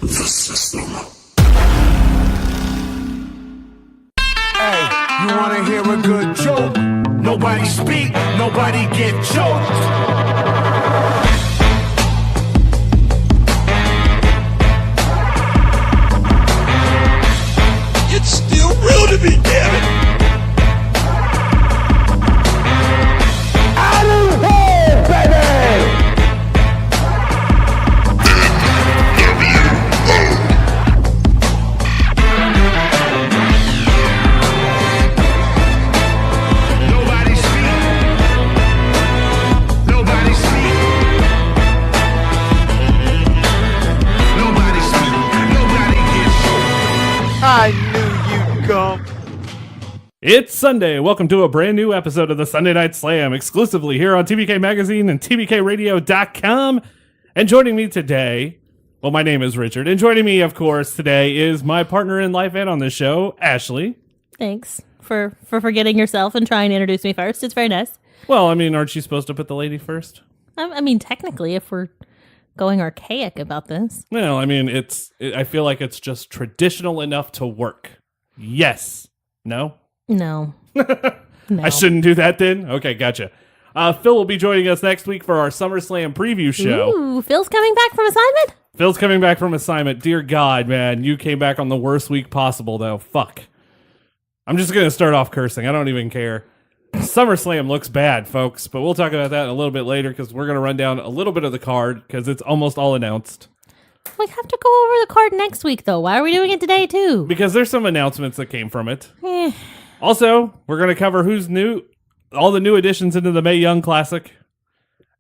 the system. Hey, you wanna hear a good joke? Nobody speak, nobody get choked. It's still real to me, damn it! Out of here, baby! Nobody speak. Nobody speak. Nobody speak. Nobody get choked. I knew you'd come. It's Sunday. Welcome to a brand new episode of the Sunday Night Slam, exclusively here on TBK Magazine and TBKRadio.com. And joining me today, well, my name is Richard, and joining me, of course, today is my partner in life and on this show, Ashley. Thanks for forgetting yourself and trying to introduce me first. It's very nice. Well, I mean, aren't you supposed to put the lady first? I mean, technically, if we're going archaic about this. Well, I mean, I feel like it's just traditional enough to work. Yes. No? No. No. I shouldn't do that then? Okay, gotcha. Phil will be joining us next week for our SummerSlam preview show. Ooh, Phil's coming back from assignment? Phil's coming back from assignment. Dear God, man, you came back on the worst week possible, though. Fuck. I'm just going to start off cursing. I don't even care. SummerSlam looks bad, folks, but we'll talk about that a little bit later because we're going to run down a little bit of the card because it's almost all announced. We have to go over the card next week, though. Why are we doing it today, too? Because there's some announcements that came from it. Eh. Also, we're going to cover who's new, all the new additions into the Mae Young Classic.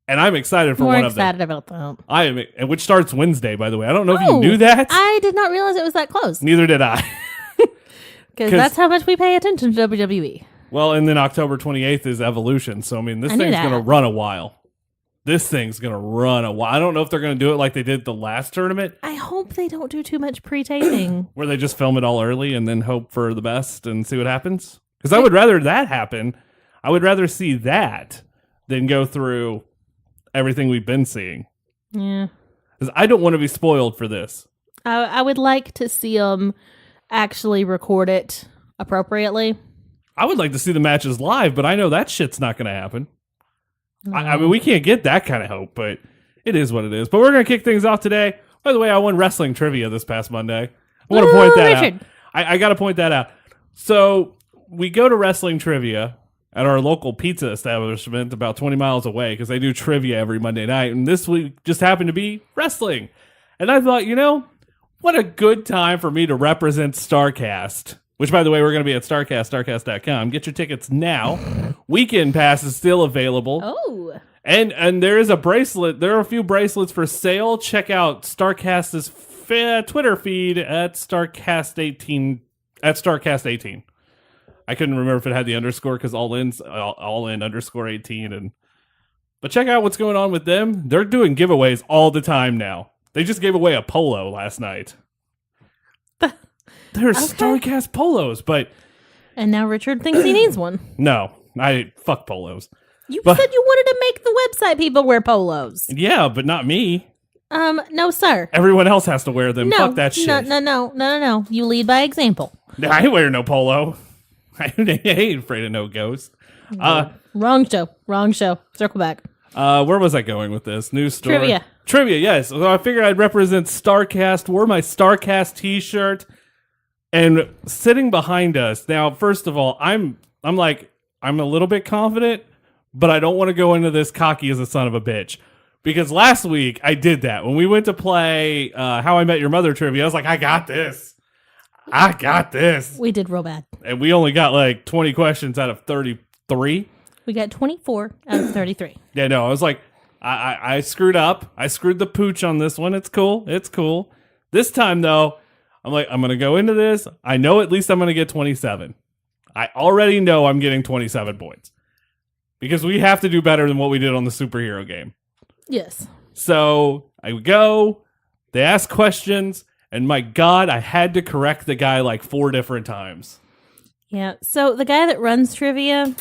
And I'm excited for More one of them. excited about that. I am, and which starts Wednesday, by the way. I don't know if you Oh, knew that. I did not realize it was that close. Neither did I. Because that's how much we pay attention to WWE. Well, and then October 28th is Evolution. So, I mean, this I knew thing's that. going to run a while. This thing's going to run a while. I don't know if they're going to do it like they did the last tournament, I hope they don't do too much pre-taping. where they just film it all early and then hope for the best and see what happens. Because I would rather that happen. I would rather see that than go through everything we've been seeing. Yeah. Because I don't want to be spoiled for this. I would like to see them actually record it appropriately. I would like to see the matches live, but I know that shit's not going to happen. I mean, we can't get that kind of hope, but it is what it is. But we're going to kick things off today. By the way, I won wrestling trivia this past Monday. I want to point that Richard. out. I got to point that out. So we go to wrestling trivia at our local pizza establishment about 20 miles away because they do trivia every Monday night. And this week just happened to be wrestling. And I thought, what a good time for me to represent Starrcast. Which, by the way, we're going to be at Starrcast, Starrcast.com. Get your tickets now. Weekend pass is still available. Oh. And there is a bracelet. There are a few bracelets for sale. Check out Starrcast's Twitter feed at Starrcast18. At Starrcast18. I couldn't remember if it had the underscore because all in underscore 18. But check out what's going on with them. They're doing giveaways all the time now. They just gave away a polo last night. They're Starrcast polos, but... And now Richard thinks he needs one. No, fuck polos. You said you wanted to make the website people wear polos. Yeah, but not me. No, sir. Everyone else has to wear them. No, Fuck that shit. No. You lead by example. I ain't wear no polo. I ain't afraid of no ghost. Wrong show. Circle back. Where was I going with this? News story? Trivia, yes. So I figured I'd represent Starrcast, wore my Starrcast t-shirt, and sitting behind us. Now, first of all, I'm a little bit confident, but I don't want to go into this cocky as a son of a bitch. Because last week, I did that. When we went to play How I Met Your Mother trivia, I was like, I got this. We did real bad. And we only got like 20 questions out of 33. We got 24 out of 33. Yeah, no, I was like, I screwed up. I screwed the pooch on this one. It's cool. This time, though, I'm like, I'm going to go into this. I know at least I'm going to get 27. I already know I'm getting 27 points. Because we have to do better than what we did on the superhero game. Yes. So I go, they ask questions, and my God, I had to correct the guy like 4 different times. Yeah, so the guy that runs trivia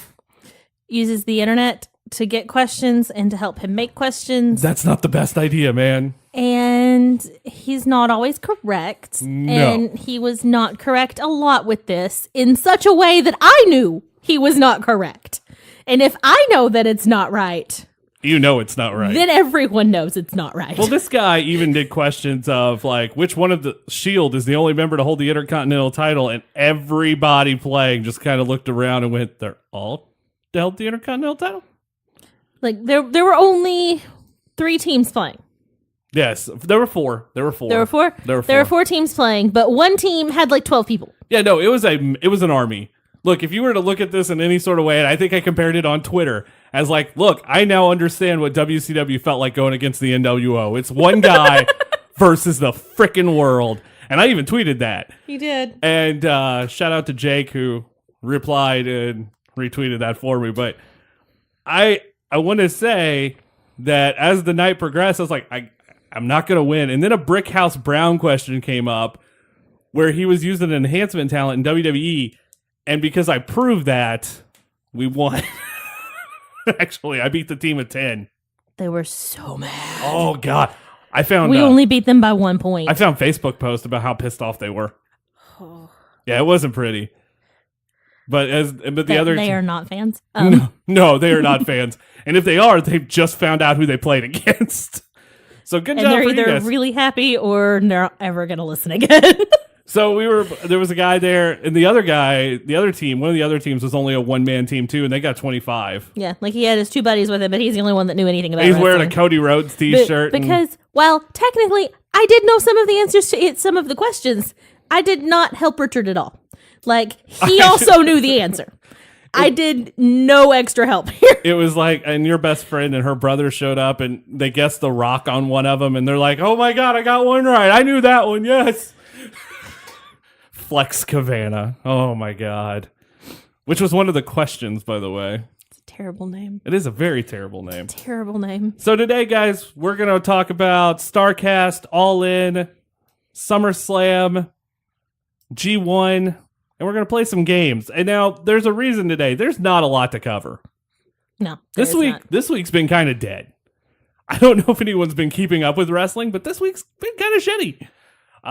uses the internet to get questions and to help him make questions. That's not the best idea, man. And he's not always correct. No. And he was not correct a lot with this in such a way that I knew he was not correct. And if I know that it's not right, You know it's not right. then everyone knows it's not right. Well, this guy even did questions of like, which one of the Shield is the only member to hold the Intercontinental title, and everybody playing just kind of looked around and went, "They're all held the Intercontinental title." Like there were only 3 teams playing. Yes, there were 4. There were 4. There were 4. There were 4. There were 4 teams playing, but one team had like 12 people. Yeah, no, it was an army. Look, if you were to look at this in any sort of way, and I think I compared it on Twitter as like, look, I now understand what WCW felt like going against the NWO. It's one guy versus the frickin' world. And I even tweeted that. You did. And shout out to Jake who replied and retweeted that for me. But I want to say that as the night progressed, I was like, I'm not going to win. And then a Brickhouse Brown question came up where he was using an enhancement talent in WWE. And because I proved that, we won. Actually, I beat the team of 10. They were so mad. Oh, God. I found... We only beat them by 1 point. I found Facebook posts about how pissed off they were. Yeah, it wasn't pretty. But the other... They are not fans? No, they are not fans. And if they are, they've just found out who they played against. So good job for you guys. And they're either really happy or not ever going to listen again. So there was a guy there, and one of the other teams was only a one-man team too, and they got 25. Yeah, like he had his 2 buddies with him, but he's the only one that knew anything about He's wearing wrestling. a Cody Rhodes t-shirt. Because, while technically, I did know some of the answers to some of the questions, I did not help Richard at all. Like, he also knew the answer. I did no extra help here. It was like, and your best friend and her brother showed up, and they guessed The Rock on one of them, and they're like, oh my God, I got one right. I knew that one, yes. Flex Cavana. Oh my God. Which was one of the questions, by the way. It's a terrible name. It is a very terrible name. Terrible name. So today, guys, we're going to talk about Starrcast, All In, SummerSlam, G1, and we're going to play some games. And now, there's a reason today. There's not a lot to cover. No. This week's been kind of dead. I don't know if anyone's been keeping up with wrestling, but this week's been kind of shitty.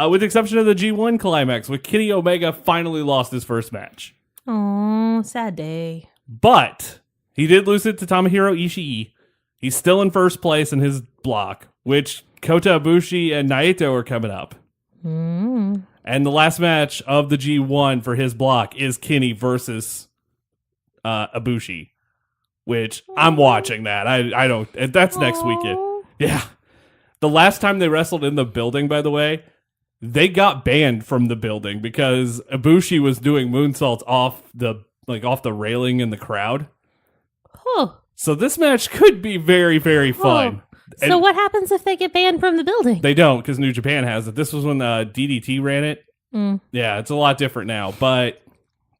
With the exception of the G1 climax, with Kenny Omega finally lost his first match. Oh, sad day. But he did lose it to Tomohiro Ishii. He's still in first place in his block, which Kota Ibushi and Naito are coming up. And the last match of the G1 for his block is Kenny versus Ibushi, which I'm watching that. I don't. That's next weekend. Yeah. The last time they wrestled in the building, by the way, they got banned from the building because Ibushi was doing moonsaults off the railing in the crowd. Huh. So this match could be very, very fun. So what happens if they get banned from the building? They don't, because New Japan has it. This was when DDT ran it. Yeah, it's a lot different now. But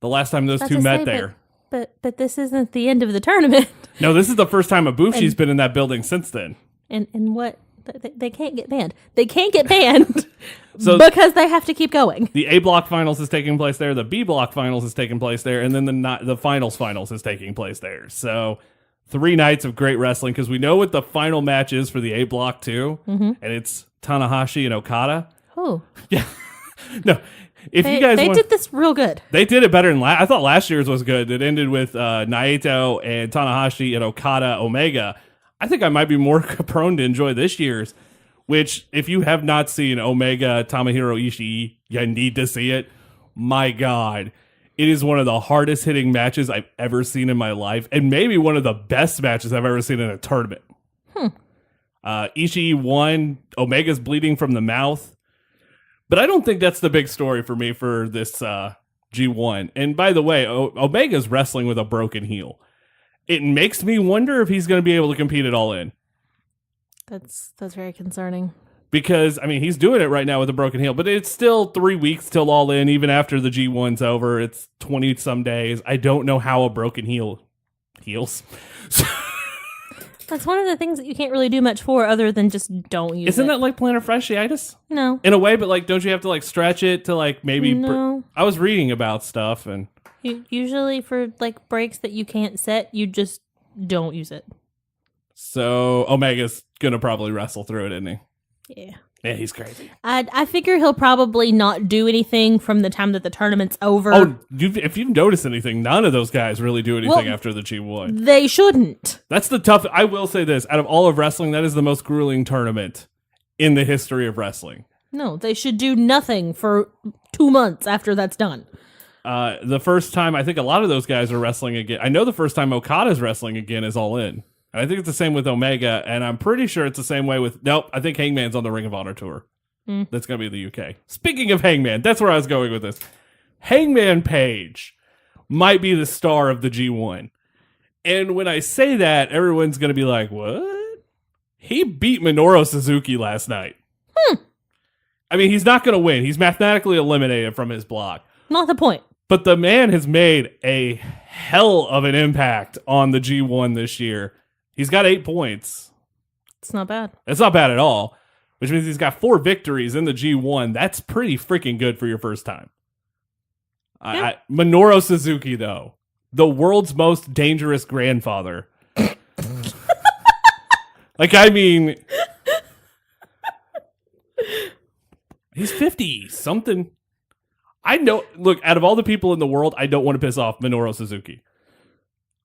the last time those two met there. But this isn't the end of the tournament. No, this is the first time Ibushi's been in that building since then. And what? They can't get banned. They can't get banned So because they have to keep going. the A block finals is taking place there. The B block finals is taking place there. And then the finals is taking place there. So 3 nights of great wrestling, because we know what the final match is for the A block too. And it's Tanahashi and Okada. Oh. Yeah. No. If They you guys did this real good. They did it better than I thought last year's was good. It ended with Naito and Tanahashi and Okada Omega. I think I might be more prone to enjoy this year's, which if you have not seen Omega Tomohiro Ishii, you need to see it. My God. It is one of the hardest hitting matches I've ever seen in my life, and maybe one of the best matches I've ever seen in a tournament. Ishii won. Omega's bleeding from the mouth. But I don't think that's the big story for me for this G1. And by the way, Omega's wrestling with a broken heel. It makes me wonder if he's going to be able to compete at All In. That's very concerning. Because, I mean, he's doing it right now with a broken heel, but it's still 3 weeks till All In, even after the G1's over. It's 20-some days. I don't know how a broken heel heals. That's one of the things that you can't really do much for other than just don't use Isn't it. that like plantar fasciitis? No. In a way, but like, don't you have to like stretch it to like maybe... No. I was reading about stuff and... Usually for like breaks that you can't set, you just don't use it. So Omega's going to probably wrestle through it, isn't he? Yeah. Yeah, he's crazy. I figure he'll probably not do anything from the time that the tournament's over. Oh, if you've noticed anything, none of those guys really do anything after the G1. They shouldn't. That's the tough. I will say this: out of all of wrestling, that is the most grueling tournament in the history of wrestling. No, they should do nothing for 2 months after that's done. The first time I think a lot of those guys are wrestling again. I know the first time Okada's wrestling again is All In. And I think it's the same with Omega, and I'm pretty sure it's the same way with... Nope, I think Hangman's on the Ring of Honor tour. That's going to be the UK. Speaking of Hangman, that's where I was going with this. Hangman Page might be the star of the G1. And when I say that, everyone's going to be like, what? He beat Minoru Suzuki last night. I mean, he's not going to win. He's mathematically eliminated from his block. Not the point. But the man has made a hell of an impact on the G1 this year. He's got 8 points. It's not bad. It's not bad at all, which means he's got 4 victories in the G1. That's pretty freaking good for your first time. Yeah. Minoru Suzuki, though, the world's most dangerous grandfather. Like, I mean, he's 50-something. I know, look, out of all the people in the world, I don't want to piss off Minoru Suzuki.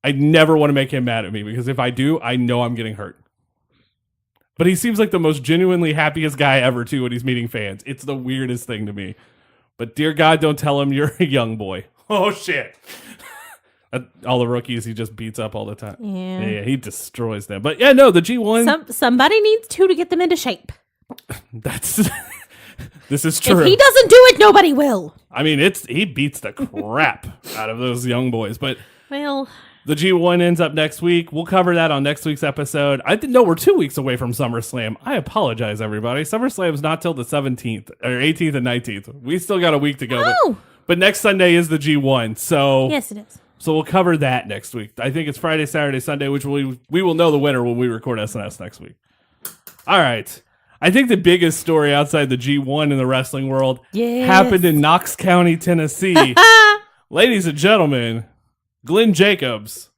I never want to make him mad at me, because if I do, I know I'm getting hurt. But he seems like the most genuinely happiest guy ever, too, when he's meeting fans. It's the weirdest thing to me. But dear God, don't tell him you're a young boy. Oh, shit. All the rookies he just beats up all the time. Yeah, he destroys them. But yeah, no, the G1... Somebody needs to get them into shape. That's... This is true. If he doesn't do it, nobody will. I mean, he beats the crap out of those young boys. But well, the G1 ends up next week. We'll cover that on next week's episode. I didn't know we're 2 weeks away from SummerSlam. I apologize, everybody. SummerSlam's not till the 17th or 18th and 19th. We still got a week to go. Oh. But next Sunday is the G1. So yes, it is. So we'll cover that next week. I think it's Friday, Saturday, Sunday, which we will know the winner when we record SNS next week. All right. I think the biggest story outside the G1 in the wrestling world happened in Knox County, Tennessee. Ladies and gentlemen, Glen Jacobs,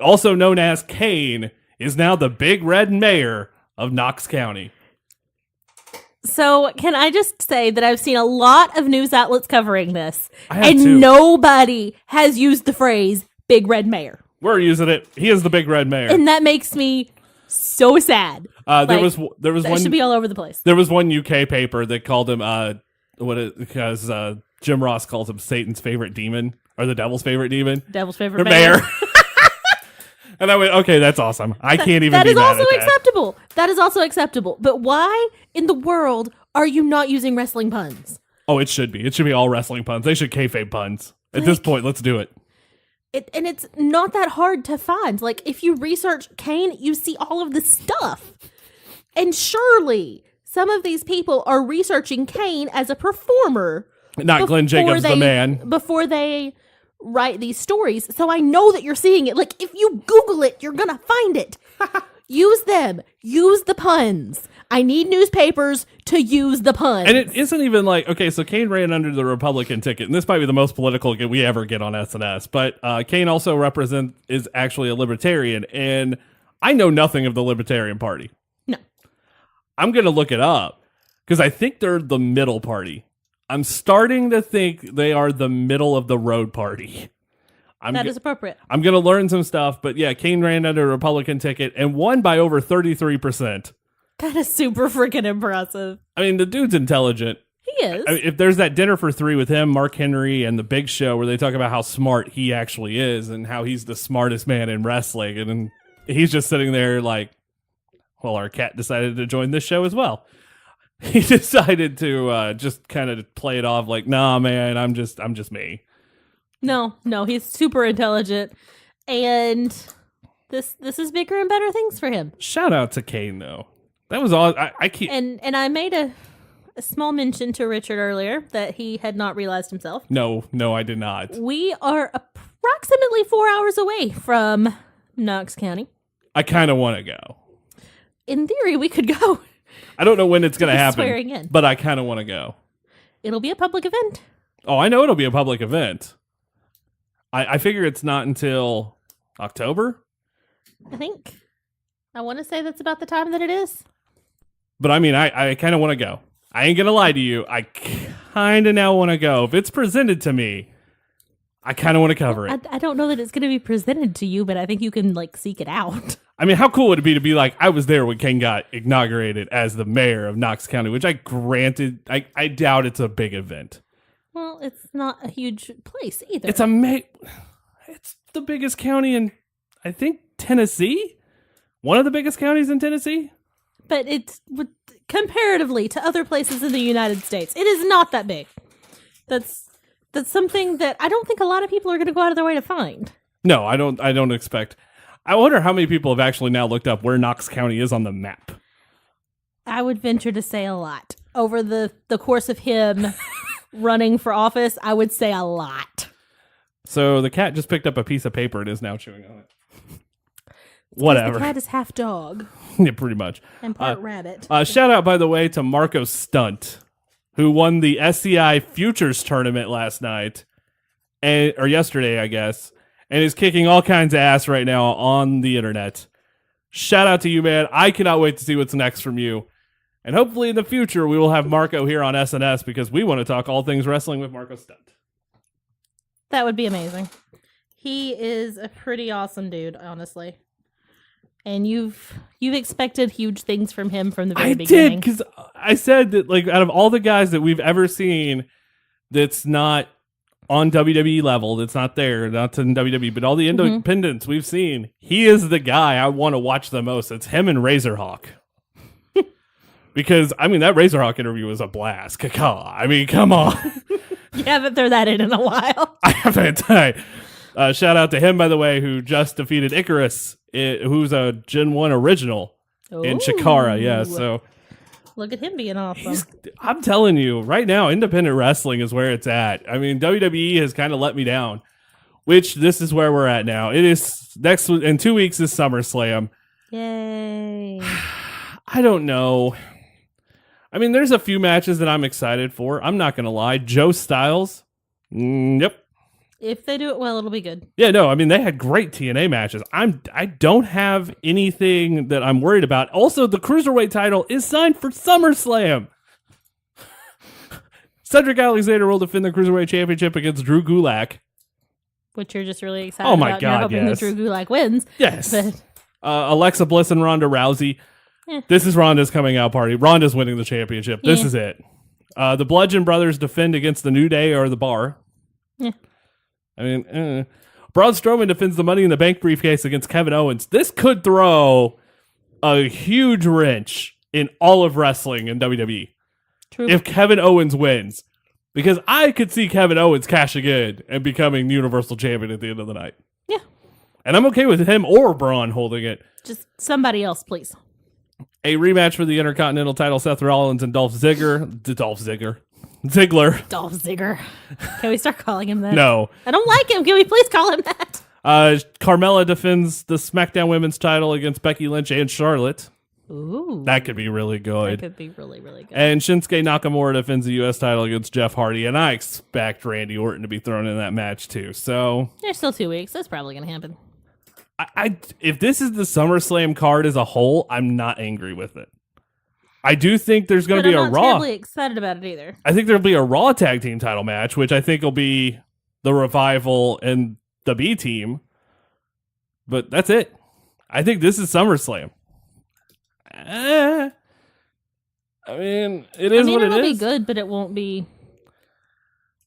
also known as Kane, is now the big red mayor of Knox County. So can I just say that I've seen a lot of news outlets covering this, and too. Nobody has used the phrase big red mayor. We're using it. He is the big red mayor. And that makes me so sad. There was that one should be all over the place. There was one UK paper that called him because Jim Ross calls him Satan's favorite demon or the devil's favorite demon. Devil's favorite mayor. And I went, okay, that's awesome. I can't even. That be is mad also at that. acceptable. That is also acceptable. But why in the world are you not using wrestling puns? Oh, it should be. It should be all wrestling puns. They should kayfabe puns. At this point, let's do it. And it's not that hard to find. Like, if you research Kane, you see all of this stuff. And surely some of these people are researching Kane as a performer. Not Glen Jacobs, the man. Before they write these stories. So I know that you're seeing it. Like, if you Google it, you're going to find it. Use them. Use the puns. I need newspapers to use the puns. And it isn't even like, okay, so Kane ran under the Republican ticket, and this might be the most political we ever get on SNS, but Kane also is actually a libertarian, and I know nothing of the Libertarian Party. No. I'm going to look it up, because I think they're the middle party. I'm starting to think they are the middle of the road party. That is appropriate. I'm going to learn some stuff, but yeah, Kane ran under a Republican ticket and won by over 33%. That is super freaking impressive. I mean, the dude's intelligent. He is. I mean, if there's that dinner for three with him, Mark Henry, and the Big Show, where they talk about how smart he actually is and how he's the smartest man in wrestling, and he's just sitting there like, well, our cat decided to join this show as well. He decided to just kind of play it off like, nah, man, I'm just me. No, he's super intelligent, and this is bigger and better things for him. Shout out to Kane, though. That was all. I keep and I made a small mention to Richard earlier that he had not realized himself. No, I did not. We are approximately 4 hours away from Knox County. I kind of want to go. In theory, we could go. I don't know when it's going to happen, swearing in. But I kind of want to go. It'll be a public event. Oh, I know it'll be a public event. I figure it's not until October. I think. I want to say that's about the time that it is. But I mean, I kind of want to go. I ain't going to lie to you. I kind of now want to go. If it's presented to me, I kind of want to cover it. I don't know that it's going to be presented to you, but I think you can like seek it out. I mean, how cool would it be to be like, I was there when Ken got inaugurated as the mayor of Knox County, which I doubt it's a big event. Well, it's not a huge place either. It's the biggest county in, I think, Tennessee. One of the biggest counties in Tennessee. But it's comparatively to other places in the United States, it is not that big. That's something that I don't think a lot of people are going to go out of their way to find. No, I don't expect. I wonder how many people have actually now looked up where Knox County is on the map. I would venture to say a lot. Over the course of him running for office, I would say a lot. So the cat just picked up a piece of paper and is now chewing on it. Whatever. The cat is half dog. Yeah, pretty much. And part rabbit. Shout out, by the way, to Marco Stunt, who won the SCI Futures Tournament last night, or yesterday, I guess, and is kicking all kinds of ass right now on the internet. Shout out to you, man. I cannot wait to see what's next from you. And hopefully in the future, we will have Marco here on SNS because we want to talk all things wrestling with Marco Stunt. That would be amazing. He is a pretty awesome dude, honestly. And you've expected huge things from him from the very beginning. I did, because I said that, like, out of all the guys that we've ever seen that's not on WWE level, that's not there, not in WWE, but all the independents we've seen, he is the guy I want to watch the most. It's him and Razorhawk. Because, I mean, that Razorhawk interview was a blast. Caca. I mean, come on. You haven't thrown that in a while. I haven't. Shout out to him, by the way, who just defeated Icarus, who's a Gen 1 original in Chikara. Yeah, so look at him being awesome. I'm telling you, right now, independent wrestling is where it's at. I mean, WWE has kind of let me down, which this is where we're at now. It is in 2 weeks is SummerSlam. Yay. I don't know. I mean, there's a few matches that I'm excited for. I'm not going to lie. Joe Styles. Yep. If they do it well, it'll be good. Yeah, no, I mean, they had great TNA matches. I don't have anything that I'm worried about. Also, the Cruiserweight title is signed for SummerSlam. Cedric Alexander will defend the Cruiserweight Championship against Drew Gulak. Which you're just really excited about. God, you're hoping that Drew Gulak wins. Yes. But Alexa Bliss and Ronda Rousey. This is Ronda's coming out party. Ronda's winning the championship. This is it. The Bludgeon Brothers defend against the New Day or the Bar. Yeah. I mean, Braun Strowman defends the Money in the Bank briefcase against Kevin Owens. This could throw a huge wrench in all of wrestling in WWE. True. If Kevin Owens wins. Because I could see Kevin Owens cashing in and becoming Universal Champion at the end of the night. Yeah. And I'm okay with him or Braun holding it. Just somebody else, please. A rematch for the Intercontinental title, Seth Rollins and Dolph Ziggler. Dolph Ziggler. Can we start calling him that? No. I don't like him. Can we please call him that? Carmella defends the SmackDown Women's title against Becky Lynch and Charlotte. Ooh. That could be really good. That could be really, really good. And Shinsuke Nakamura defends the U.S. title against Jeff Hardy, and I expect Randy Orton to be thrown in that match too. So there's still 2 weeks. That's probably going to happen. If this is the SummerSlam card as a whole, I'm not angry with it. I do think there's going to be a Raw. I'm not terribly excited about it either. I think there'll be a Raw tag team title match, which I think will be the Revival and the B team. But that's it. I think this is SummerSlam. I mean, it is what it is. It'll be good, but it won't be.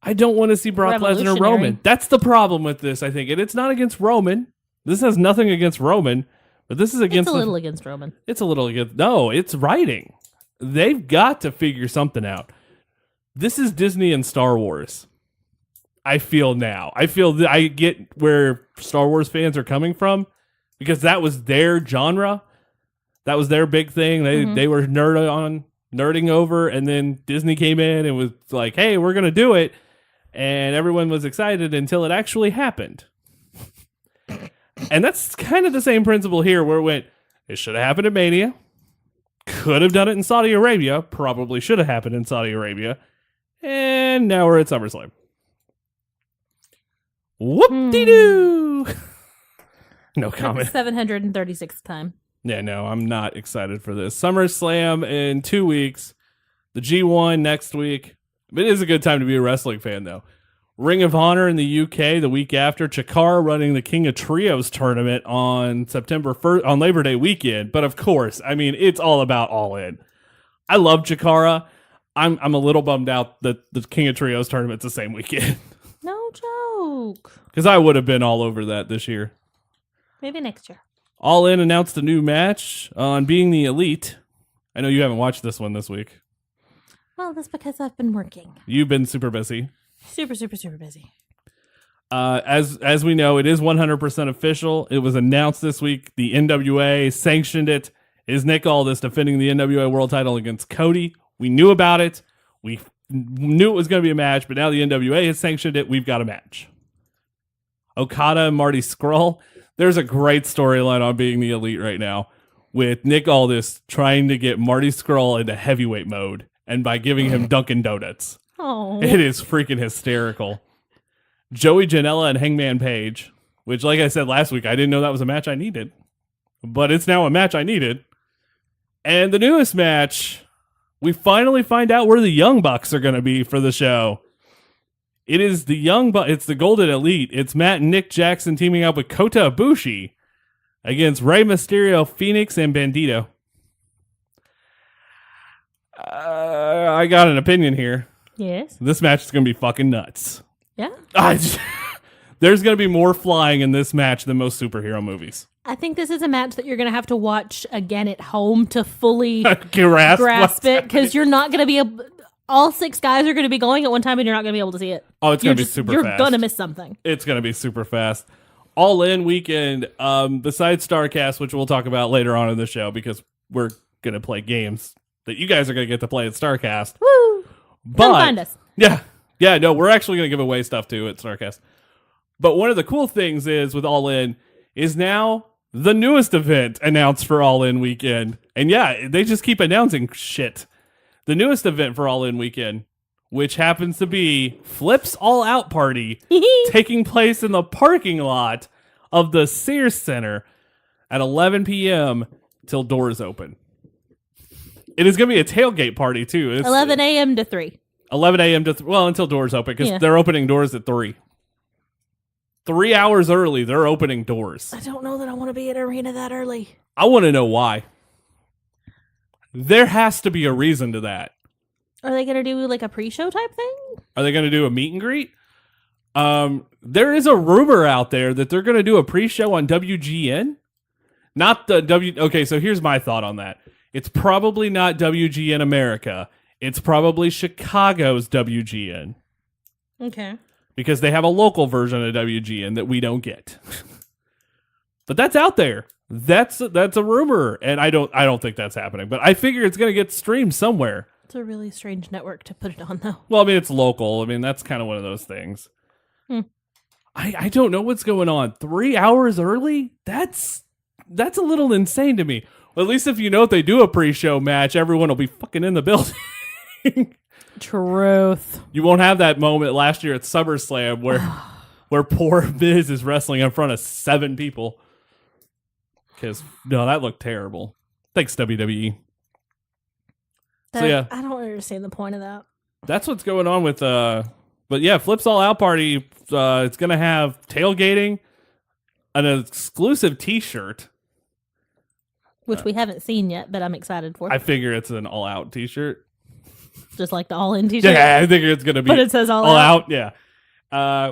I don't want to see Brock Lesnar Roman. That's the problem with this, I think. And it's not against Roman. This has nothing against Roman, but this is against... It's a little against Roman. It's a little against... No, it's writing. They've got to figure something out. This is Disney and Star Wars. I feel now. I get where Star Wars fans are coming from because that was their genre. That was their big thing. They were nerding over, and then Disney came in and was like, hey, we're going to do it. And everyone was excited until it actually happened. And that's kind of the same principle here where it should have happened at Mania. Could have done it in Saudi Arabia. Probably should have happened in Saudi Arabia. And now we're at SummerSlam. Whoop-de-doo! No comment. 736th time. Yeah, no, I'm not excited for this. SummerSlam in 2 weeks. The G1 next week. It is a good time to be a wrestling fan, though. Ring of Honor in the UK the week after. Chikara running the King of Trios tournament on September 1st, on Labor Day weekend. But of course, I mean, it's all about All In. I love Chikara. I'm a little bummed out that the King of Trios tournament's the same weekend. No joke. Because I would have been all over that this year. Maybe next year. All In announced a new match on Being the Elite. I know you haven't watched this one this week. Well, that's because I've been working. You've been super busy. Super busy. As we know, it is 100% official. It was announced this week. The NWA sanctioned it. Is Nick Aldis defending the NWA World Title against Cody? We knew about it. We knew it was going to be a match, but now the NWA has sanctioned it. We've got a match. Okada and Marty Scurll. There's a great storyline on Being the Elite right now with Nick Aldis trying to get Marty Scurll into heavyweight mode and by giving him Dunkin' Donuts. Oh. It is freaking hysterical. Joey Janela and Hangman Page, which, like I said last week, I didn't know that was a match I needed, but it's now a match I needed. And the newest match, we finally find out where the Young Bucks are going to be for the show. It is the it's the Golden Elite. It's Matt and Nick Jackson teaming up with Kota Ibushi against Rey Mysterio, Phoenix, and Bandito. I got an opinion here. Yes. This match is going to be fucking nuts. Yeah. There's going to be more flying in this match than most superhero movies. I think this is a match that you're going to have to watch again at home to fully grasp it, because you're not going to be able. All 6 guys are going to be going at one time, and you're not going to be able to see it. Oh, it's going to be super fast. You're going to miss something. It's going to be super fast. All In weekend, besides Starrcast, which we'll talk about later on in the show, because we're going to play games that you guys are going to get to play at Starrcast. Woo! But, come find us. Yeah, no, we're actually going to give away stuff too at Starrcast. But one of the cool things is with All In is now the newest event announced for All In weekend. And yeah, they just keep announcing shit. The newest event for All In weekend, which happens to be Flip's All Out Party, taking place in the parking lot of the Sears Center at 11 p.m. till doors open. It is going to be a tailgate party too. It's 11 a.m. to 3. 11 a.m. to until doors open, because Yeah. they're opening doors at 3. 3 hours early, they're opening doors. I don't know that I want to be at arena that early. I want to know why. There has to be a reason to that. Are they going to do like a pre-show type thing? Are they going to do a meet and greet? There is a rumor out there that they're going to do a pre-show on WGN. Not the Okay, so here's my thought on that. It's probably not WGN America. It's probably Chicago's WGN. Okay. Because they have a local version of WGN that we don't get. But that's out there. That's a rumor, and I don't think that's happening. But I figure it's going to get streamed somewhere. It's a really strange network to put it on, though. Well, I mean, it's local. I mean, that's kind of one of those things. I don't know what's going on. 3 hours early? That's a little insane to me. Well, at least if you know if they do a pre-show match, everyone will be fucking in the building. Truth. You won't have that moment last year at SummerSlam where poor Miz is wrestling in front of 7 people. Because, no, that looked terrible. Thanks, WWE. So, yeah. I don't understand the point of that. That's what's going on with, but yeah, Flip's All Out Party, it's going to have tailgating, an exclusive t-shirt. Which we haven't seen yet, but I'm excited for. I figure it's an All Out t-shirt. Just like the All In t-shirt. Yeah, I think it's going to be. But it says All Out. Out. Yeah.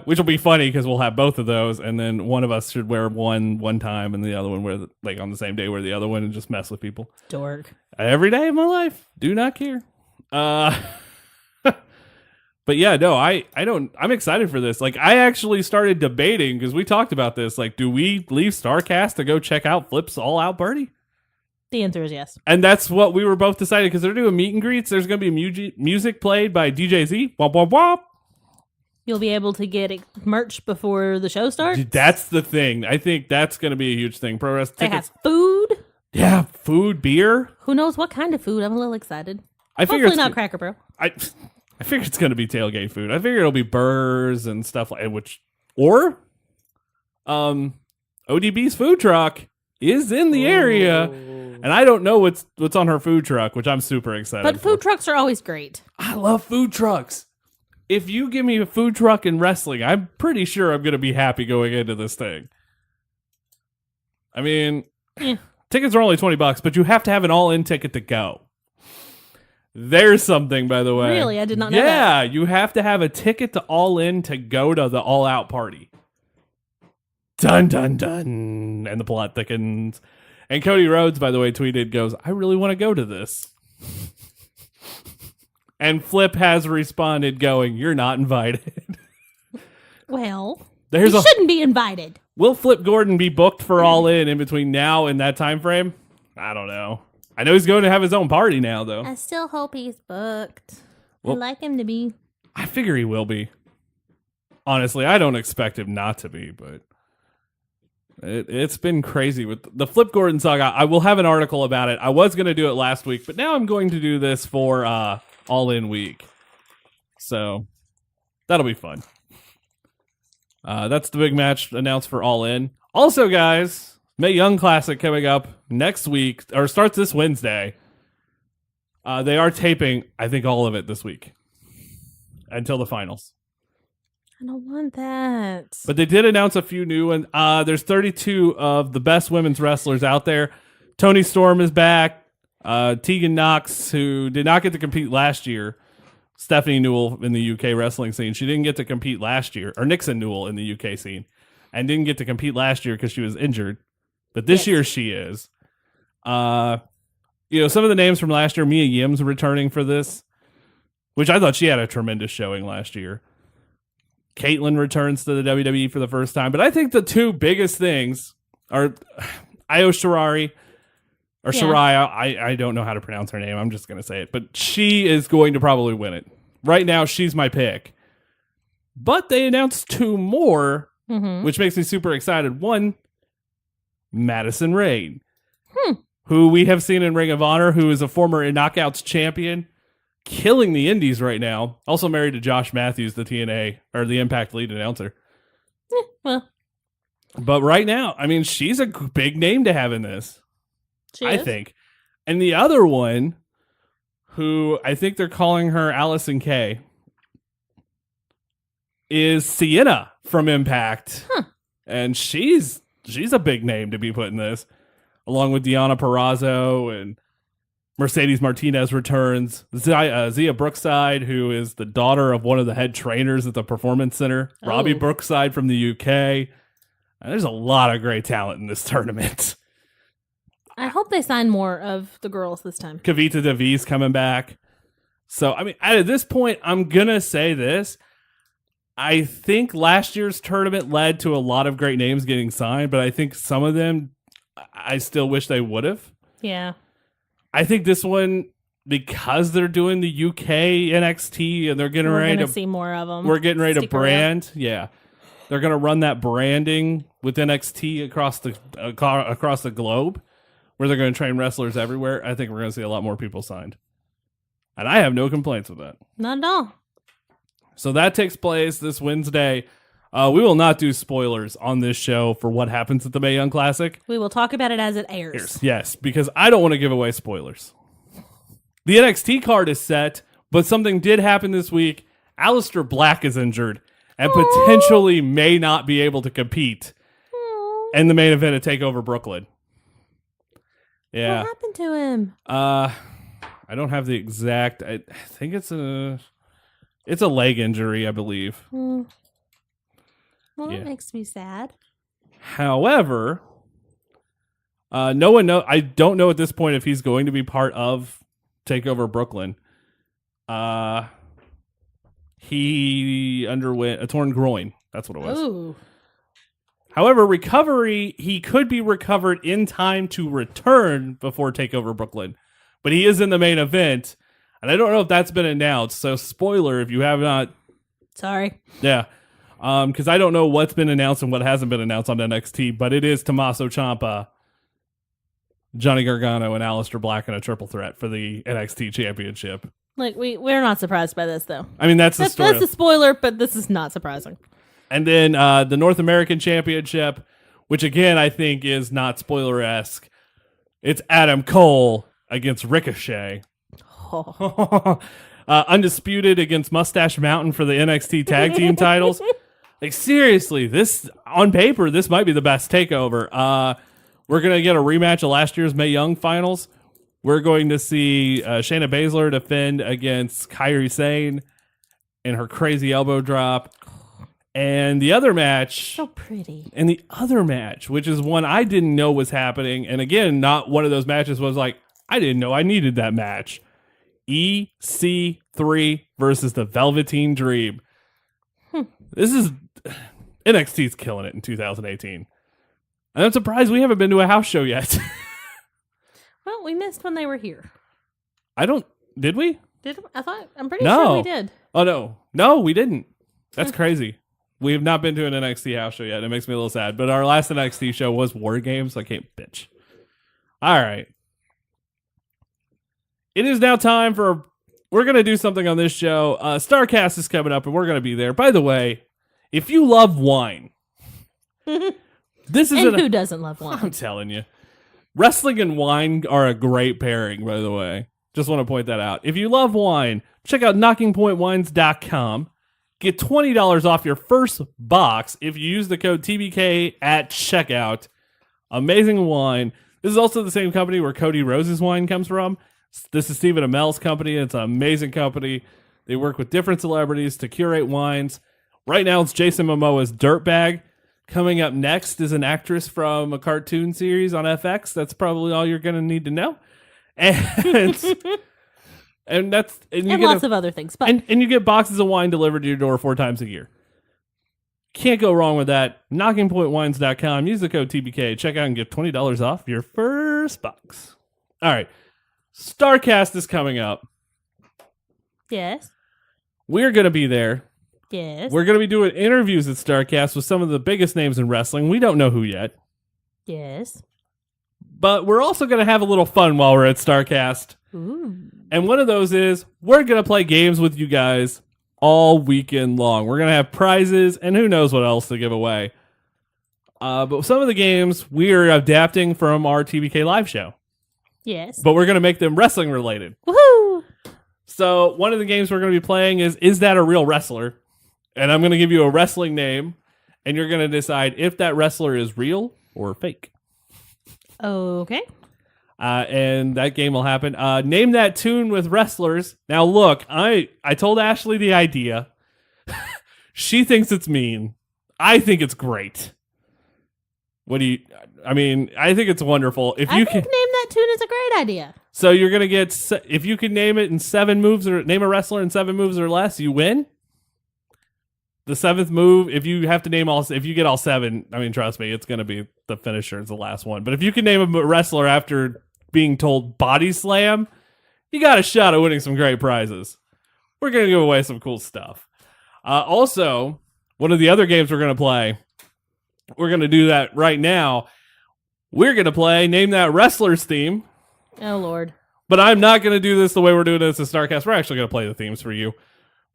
Which will be funny because we'll have both of those, and then one of us should wear one time, and the other one wear like on the same day wear the other one and just mess with people. Dork. Every day of my life, do not care. But yeah, no, I'm excited for this. Like, I actually started debating because we talked about this. Like, do we leave Starrcast to go check out Flip's All Out Party? The answer is yes. And that's what we were both deciding because they're doing meet and greets. There's going to be music played by DJ Z. Womp, womp, womp. You'll be able to get merch before the show starts. That's the thing. I think that's going to be a huge thing. Pro wrestling They tickets. have food. Yeah, food, beer. Who knows what kind of food? I'm a little excited. I figure Hopefully it's not Cracker Barrel. I figure it's going to be tailgate food. I figure it'll be burgers and stuff like ODB's food truck. is in the area. And I don't know what's on her food truck, which I'm super excited But for. food trucks are always great. I love food trucks. If you give me a food truck in wrestling, I'm pretty sure I'm going to be happy going into this thing. I mean, tickets are only $20, but you have to have an all-in ticket to go. There's something, by the way. Really? I did not know that. Yeah, you have to have a ticket to all-in to go to the all-out party. Dun, dun, dun. And the plot thickens. And Cody Rhodes, by the way, tweeted, goes, I really want to go to this. And Flip has responded going, you're not invited. Well, There's he a- shouldn't be invited. Will Flip Gordon be booked for All In between now and that time frame? I don't know. I know he's going to have his own party now, though. I still hope he's booked. Well- I'd like him to be. I figure he will be. Honestly, I don't expect him not to be, but it's been crazy with the Flip Gordon saga. I will have an article about it. I was going to do it last week, but now I'm going to do this for All In week. So that'll be fun. That's the big match announced for All In. Also, guys, Mae Young Classic coming up next week, or starts this Wednesday. They are taping, I think, all of it this week until the finals. I don't want that. But they did announce a few new ones. There's 32 of the best women's wrestlers out there. Toni Storm is back. Tegan Knox, who did not get to compete last year. Stephanie Newell in the UK wrestling scene. She didn't get to compete last year. Or Nixon Newell in the UK scene. And didn't get to compete last year because she was injured. But this year she is. Some of the names from last year, Mia Yim's returning for this. Which I thought she had a tremendous showing last year. Caitlyn returns to the WWE for the first time. But I think the two biggest things are Io Shirai, or Shirai. I don't know how to pronounce her name. I'm just going to say it. But she is going to probably win it. Right now, she's my pick. But they announced two more, which makes me super excited. One, Madison Rayne, who we have seen in Ring of Honor, who is a former Knockouts champion. Killing the indies right now. Also married to Josh Matthews, the TNA or the Impact lead announcer. Well, But right now, I mean, she's a big name to have in this. I think. And the other one, who I think they're calling her Allison Kay, is Sienna from Impact. And she's a big name to be put in this, along with Deonna Purrazzo and Mercedes Martinez returns. Zia Brookside, who is the daughter of one of the head trainers at the Performance Center. Oh. Robbie Brookside from the UK. And there's a lot of great talent in this tournament. I hope they sign more of the girls this time. Kavita Devi's coming back. So, I mean, at this point, I'm going to say this. I think last year's tournament led to a lot of great names getting signed, but I think some of them, I still wish they would have. Yeah. I think this one, because they're doing the UK NXT and they're getting We're ready going to see more of them. we're getting ready to Stick around. brand. Yeah, they're going to run that branding with NXT across the globe, where they're going to train wrestlers everywhere. I think we're going to see a lot more people signed, and I have no complaints with that. Not at all. So that takes place this Wednesday. We will not do spoilers on this show for what happens at the Mae Young Classic. We will talk about it as it airs. Yes, because I don't want to give away spoilers. The NXT card is set, but something did happen this week. Aleister Black is injured and potentially may not be able to compete in the main event at TakeOver Brooklyn. Yeah. What happened to him? I don't have the exact. I think it's a leg injury, I believe. Well, Yeah. that makes me sad. However, no one know. I don't know at this point if he's going to be part of TakeOver Brooklyn. He underwent a torn groin. That's what it was. Ooh. However, he could be recovered in time to return before TakeOver Brooklyn. But he is in the main event, and I don't know if that's been announced. So, spoiler if you have not. Sorry. Yeah. Because I don't know what's been announced and what hasn't been announced on NXT, but it is Tommaso Ciampa, Johnny Gargano, and Aleister Black in a triple threat for the NXT Championship. Like, we're not surprised by this, though. I mean, that's the story. That's a spoiler, but this is not surprising. And then the North American Championship, which again I think is not spoiler-esque. It's Adam Cole against Ricochet. Undisputed against Mustache Mountain for the NXT Tag Team titles. Like, seriously, this, on paper, this might be the best takeover. We're going to get a rematch of last year's Mae Young finals. We're going to see Shayna Baszler defend against Kairi Sane in her crazy elbow drop. And the other match... So pretty. And the other match, which is one I didn't know was happening. And again, not one of those matches was like, I didn't know I needed that match. EC3 versus the Velveteen Dream. This is... NXT's killing it in 2018. And I'm surprised we haven't been to a house show yet. Well, we missed when they were here. Did we? I'm pretty sure we did. Oh, no. No, we didn't. That's crazy. We have not been to an NXT house show yet. It makes me a little sad. But our last NXT show was War Games, so I can't bitch. All right. It is now time for... We're going to do something on this show. Starrcast is coming up, and we're going to be there. By the way, if you love wine... This is and who doesn't love wine? I'm telling you. Wrestling and wine are a great pairing, by the way. Just want to point that out. If you love wine, check out knockingpointwines.com. Get $20 off your first box if you use the code TBK at checkout. Amazing wine. This is also the same company where Cody Rose's wine comes from. This is Stephen Amell's company. It's an amazing company. They work with different celebrities to curate wines. Right now, it's Jason Momoa's Dirtbag. Coming up next is an actress from a cartoon series on FX. That's probably all you're going to need to know. And lots of other things. But and you get boxes of wine delivered to your door 4 times a year. Can't go wrong with that. knockingpointwines.com. Use the code TBK. Check out and get $20 off your first box. All right. Starrcast is coming up. Yes. We're going to be there. Yes. We're going to be doing interviews at Starrcast with some of the biggest names in wrestling. We don't know who yet. Yes. But we're also going to have a little fun while we're at Starrcast. Ooh. And one of those is we're going to play games with you guys all weekend long. We're going to have prizes and who knows what else to give away. But some of the games we are adapting from our TBK live show. Yes. But we're going to make them wrestling related. Woohoo! So one of the games we're going to be playing is that a real wrestler? And I'm going to give you a wrestling name, and you're going to decide if that wrestler is real or fake. Okay. And that game will happen. Name that tune with wrestlers. Now, look, I told Ashley the idea. She thinks it's mean. I think it's great. I think it's wonderful. I think name that tune is a great idea. So you're going to get, if you can name it in 7 moves, or name a wrestler in 7 moves or less, you win. The 7th move, if you have to name if you get all 7, I mean, trust me, it's going to be the finisher. It's the last one. But if you can name a wrestler after being told body slam, you got a shot at winning some great prizes. We're going to give away some cool stuff. Also, one of the other games we're going to play, we're going to do that right now. We're going to play Name That Wrestler's Theme. Oh, Lord. But I'm not going to do this the way we're doing this at Starrcast. We're actually going to play the themes for you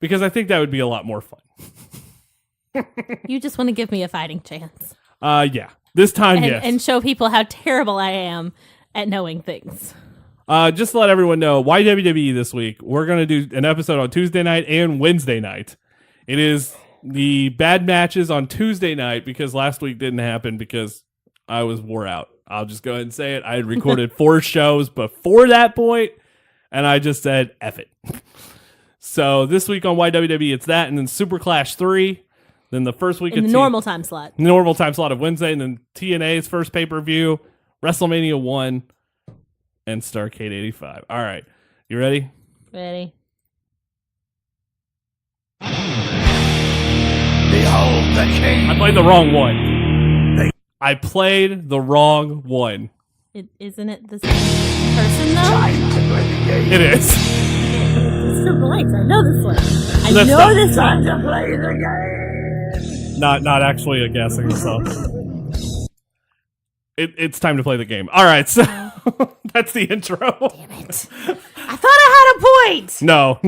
because I think that would be a lot more fun. You just want to give me a fighting chance. Yeah. This time, yes. And show people how terrible I am at knowing things. Just to let everyone know, why WWE this week? We're going to do an episode on Tuesday night and Wednesday night. It is the bad matches on Tuesday night because last week didn't happen because I was wore out. I'll just go ahead and say it. I had recorded 4 shows before that point, and I just said, F it. So this week on YWW, it's that, and then Super Clash 3. Then the first week in the normal time slot. Normal time slot of Wednesday, and then TNA's first pay-per-view, WrestleMania 1, and Starrcade 85. All right. You ready? Ready. Behold the king. I played the wrong one. I played the wrong one. Isn't it the same person, though? Time to play the game. It is. It's the blanks. I know this one. Let's I know stop. this Time one. to play the game. Not actually a guessing, so. It's time to play the game. All right, so that's the intro. Damn it. I thought I had a point. No.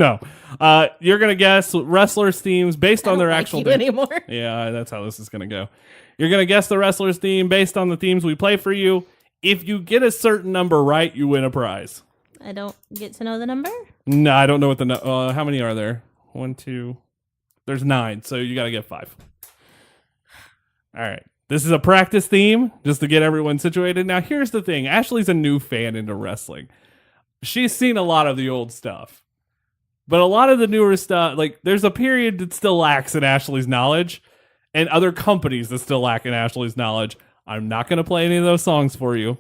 You're going to guess wrestlers' themes based on their I don't like actual you name. anymore. Yeah, that's how this is going to go. You're going to guess the wrestler's theme based on the themes we play for you. If you get a certain number right, you win a prize. I don't get to know the number? No, I don't know what the how many are there? 1, 2. There's 9, so you got to get 5. All right. This is a practice theme just to get everyone situated. Now, here's the thing. Ashley's a new fan into wrestling. She's seen a lot of the old stuff. But a lot of the newer stuff, like there's a period that still lacks in Ashley's knowledge and other companies that still lack in Ashley's knowledge. I'm not going to play any of those songs for you.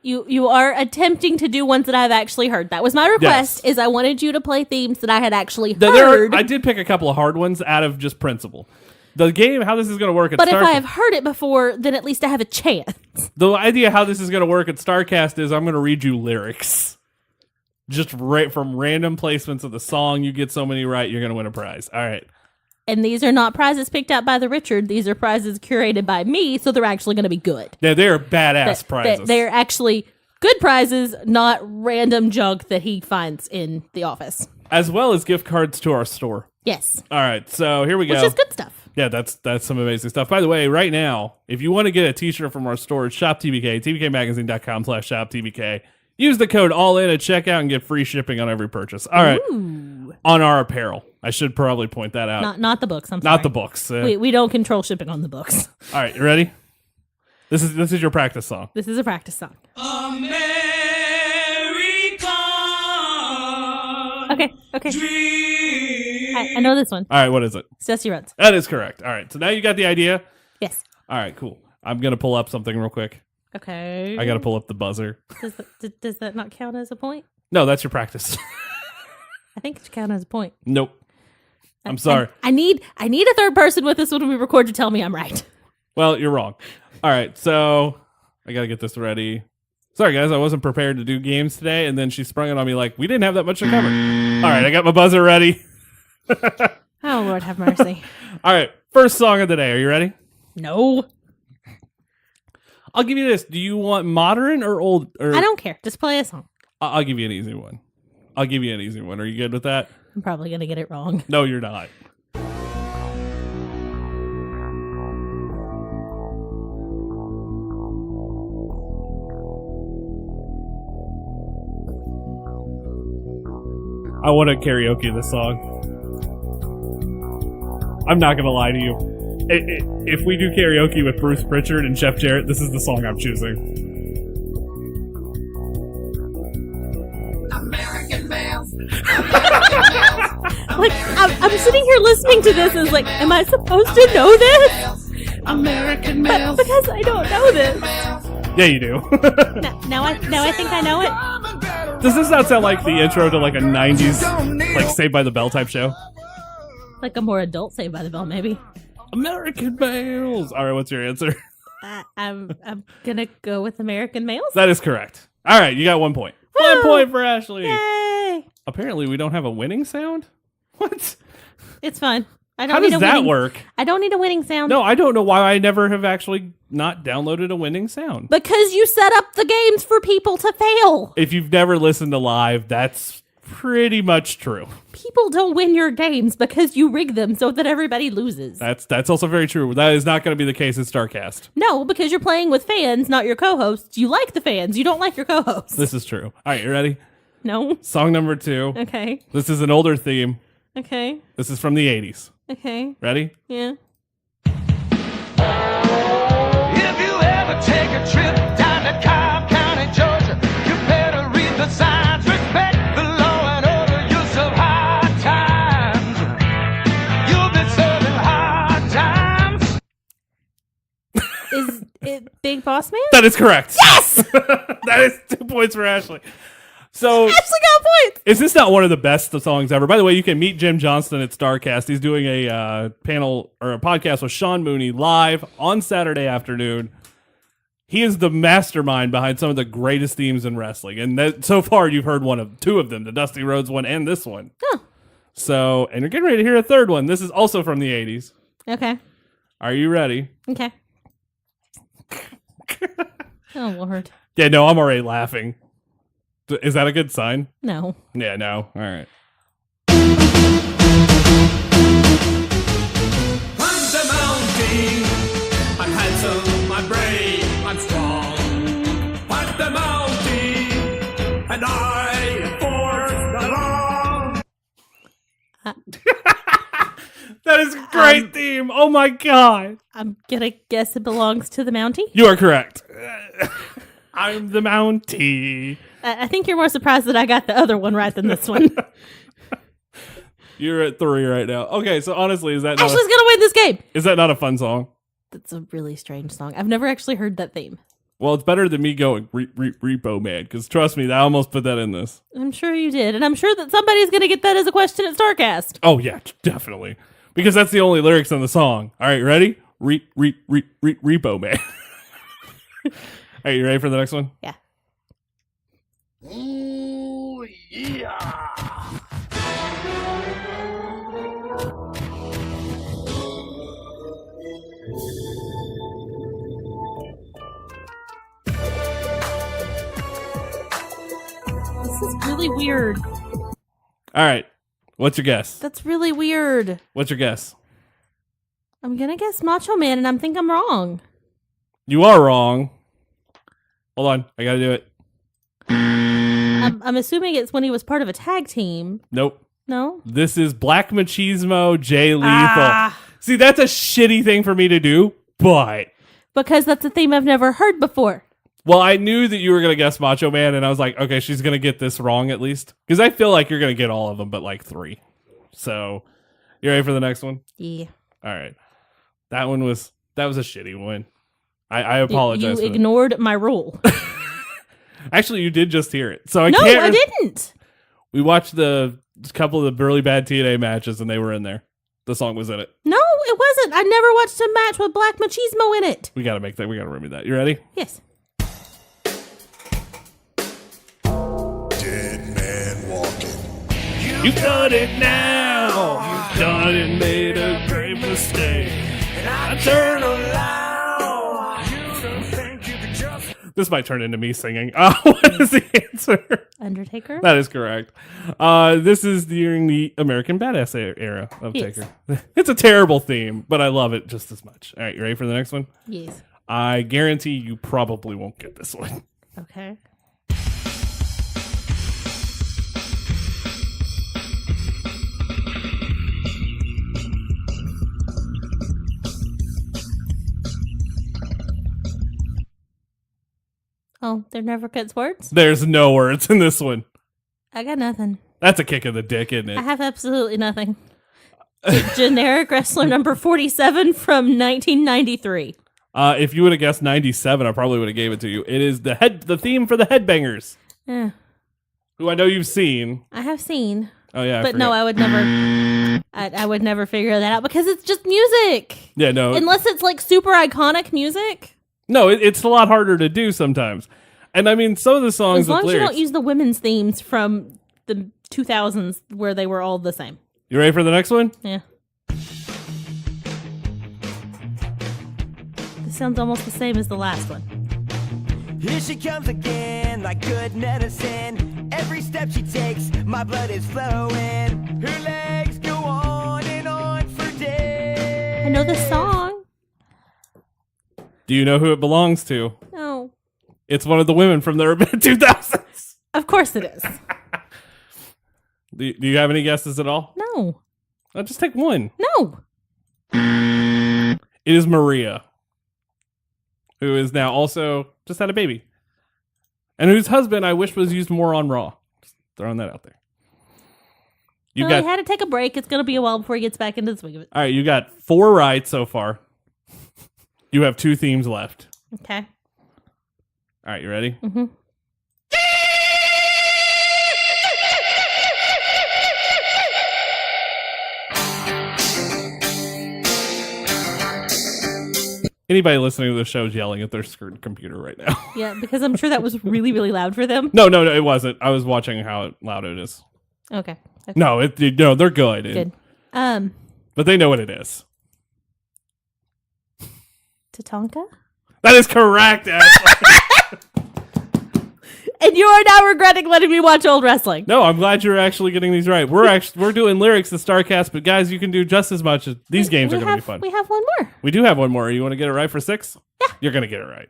You are attempting to do ones that I've actually heard. That was my request, Yes. is I wanted you to play themes that I had actually heard. I did pick a couple of hard ones out of just principle. The game, how this is going to work at But if Starrcast. I have heard it before, then at least I have a chance. The idea how this is going to work at Starrcast is I'm going to read you lyrics. Just right from random placements of the song. You get so many right, you're going to win a prize. All right. And these are not prizes picked out by the Richard. These are prizes curated by me, so they're actually going to be good. They're badass prizes. They're actually good prizes, not random junk that he finds in the office. As well as gift cards to our store. Yes. All right, so here we go. Which is good stuff. Yeah, that's some amazing stuff. By the way, right now, if you want to get a t-shirt from our store, it's shoptbk, tbkmagazine.com/shoptbk. Use the code ALLIN at checkout and get free shipping on every purchase. All right. Ooh. On our apparel. I should probably point that out. Not the books, I'm sorry. Not the books. We don't control shipping on the books. All right, you ready? This is your practice song. This is a practice song. America. Okay. Dream. I know this one. All right, what is it? It's Dusty Rhodes. That is correct. All right, so now you got the idea. Yes. All right, cool. I'm going to pull up something real quick. Okay. I got to pull up the buzzer. Does that not count as a point? No, that's your practice. I think it should count as a point. Nope. I'm sorry. I need a third person with us when we record to tell me I'm right. Well, you're wrong. All right, so I got to get this ready. Sorry, guys, I wasn't prepared to do games today, and then she sprung it on me like, we didn't have that much to cover. All right, I got my buzzer ready. Oh, Lord have mercy. All right, first song of the day. Are you ready? No. I'll give you this. Do you want modern or old? Or I don't care. Just play a song. I'll give you an easy one. Are you good with that? I'm probably going to get it wrong. No, you're not. I want to karaoke this song. I'm not going to lie to you. If we do karaoke with Bruce Pritchard and Chef Jarrett, this is the song I'm choosing. American males. Like, I'm sitting here listening to this and it's like, am I supposed to know this? American But males. because I don't know this. Yeah, you do. Now I think I know it. Does this not sound like the intro to like a 90s, like Saved by the Bell type show? Like a more adult Saved by the Bell, maybe. American males. All right, what's your answer? I'm gonna go with American Males. That is correct. All right, you got 1 point. 1 point for Ashley. Yay! Apparently, we don't have a winning sound. What? It's fine. I don't How need does a that winning, work? I don't need a winning sound. No, I don't know why I never have actually not downloaded a winning sound. Because you set up the games for people to fail. If you've never listened to live, that's pretty much true. People don't win your games because you rig them so that everybody loses. That's also very true. That is not going to be the case in Starrcast. No, because you're playing with fans, not your co-hosts. You like the fans. You don't like your co-hosts. This is true. All right, you ready? No. Song number 2. Okay. This is an older theme. Okay. This is from the 80s. Okay. Ready? Yeah. If you ever take a trip down to Cobb County, Georgia, you better read the signs. Respect the law and order. You'll serve hard times. You'll be serving hard times. Is it Big Boss Man? That is correct. Yes! That is 2 points for Ashley. So, Ashley got points. is this not one of the best songs ever? By the way, you can meet Jim Johnston at Starrcast. He's doing a panel or a podcast with Sean Mooney live on Saturday afternoon. He is the mastermind behind some of the greatest themes in wrestling. And so far, you've heard two of them, the Dusty Rhodes one and this one. Oh. So, and you're getting ready to hear a third one. This is also from the 80s. Okay. Are you ready? Okay. Oh, Lord. Yeah, no, I'm already laughing. Is that a good sign? No. Yeah, no. All right. Climb the mountain, I had That is a great theme. Oh my god. I'm gonna guess it belongs to the Mountie. You are correct. I'm the Mountie. I think you're more surprised that I got the other one right than this one. You're at 3 right now. Okay, so honestly, is that not Ashley's gonna win this game. is that not a fun song? That's a really strange song. I've never actually heard that theme. Well, it's better than me going Repo Man, because trust me, I almost put that in this. I'm sure you did, and I'm sure that somebody's gonna get that as a question at Starrcast. Oh yeah, definitely, because that's the only lyrics in the song. All right, ready? Repo Man. Are you ready for the next one? Yeah. Ooh, yeah. This is really weird. All right, what's your guess? That's really weird. What's your guess? I'm gonna guess Macho Man, and I think I'm wrong. You are wrong. Hold on, I gotta do it. I'm assuming it's when he was part of a tag team. Nope. No? This is Black Machismo, Jay Lethal. Ah. See, that's a shitty thing for me to do, but... Because that's a theme I've never heard before. Well, I knew that you were going to guess Macho Man, and I was like, okay, she's going to get this wrong at least. Because I feel like you're going to get all of them, but like 3. So, you ready for the next one? Yeah. All right. That was a shitty one. I apologize. You ignored my rule. Actually, you did just hear it. So I No, can't. I didn't. We watched a couple of the really bad TNA matches, and they were in there. The song was in it. No, it wasn't. I never watched a match with Black Machismo in it. We got to make that. We got to remember that. You ready? Yes. Dead man walking. You've done it now. You've done it, made a great mistake. And I turn around. This might turn into me singing. What is the answer? Undertaker? That is correct. This is during the American Badass era of Yes. Taker. It's a terrible theme, but I love it just as much. All right, you ready for the next one? Yes. I guarantee you probably won't get this one. Okay. Oh, there never cuts words? There's no words in this one. I got nothing. That's a kick in the dick, isn't I it? have absolutely nothing. Generic wrestler number 47 from 1993. If you would have guessed 97, I probably would have gave it to you. It is the theme for the Headbangers, Eh, who I know you've seen. I have seen, Oh yeah, but no, I would never. I would never figure that out because it's just music. yeah, no, Unless it's like super iconic music. no, it's a lot harder to do sometimes. And I mean, some of the songs As long with as you lyrics. don't use the women's themes from the 2000s where they were all the same. You ready for the next one? Yeah. This sounds almost the same as the last one. Here she comes again, like good medicine. Every step she takes, my blood is flowing. Her legs go on and on for days. I know this song. Do you know who it belongs to? No. It's one of the women from the urban 2000s. Of course it is. Do you have any guesses at all? No. I'll just take one. No. It is Maria, who is now also just had a baby, and whose husband I wish was used more on Raw. Just throwing that out there. You Well, got he had to take a break. It's going to be a while before he gets back into the swing of it. all right. You got 4 right so far. You have 2 themes left. Okay. All right, you ready? Mm-hmm. Anybody listening to the show is yelling at their computer right now. Yeah, because I'm sure that was really, really loud for them. No, it wasn't. I was watching how loud it is. Okay. No, they're good. Good. But they know what it is. Tatanka? That is correct, Ashley. And you are now regretting letting me watch old wrestling. No, I'm glad you're actually getting these right. We're doing lyrics to Starrcast, but guys, you can do just as much. These games are going to be fun. We have one more. We do have one more. You want to get it right for 6? Yeah. You're going to get it right.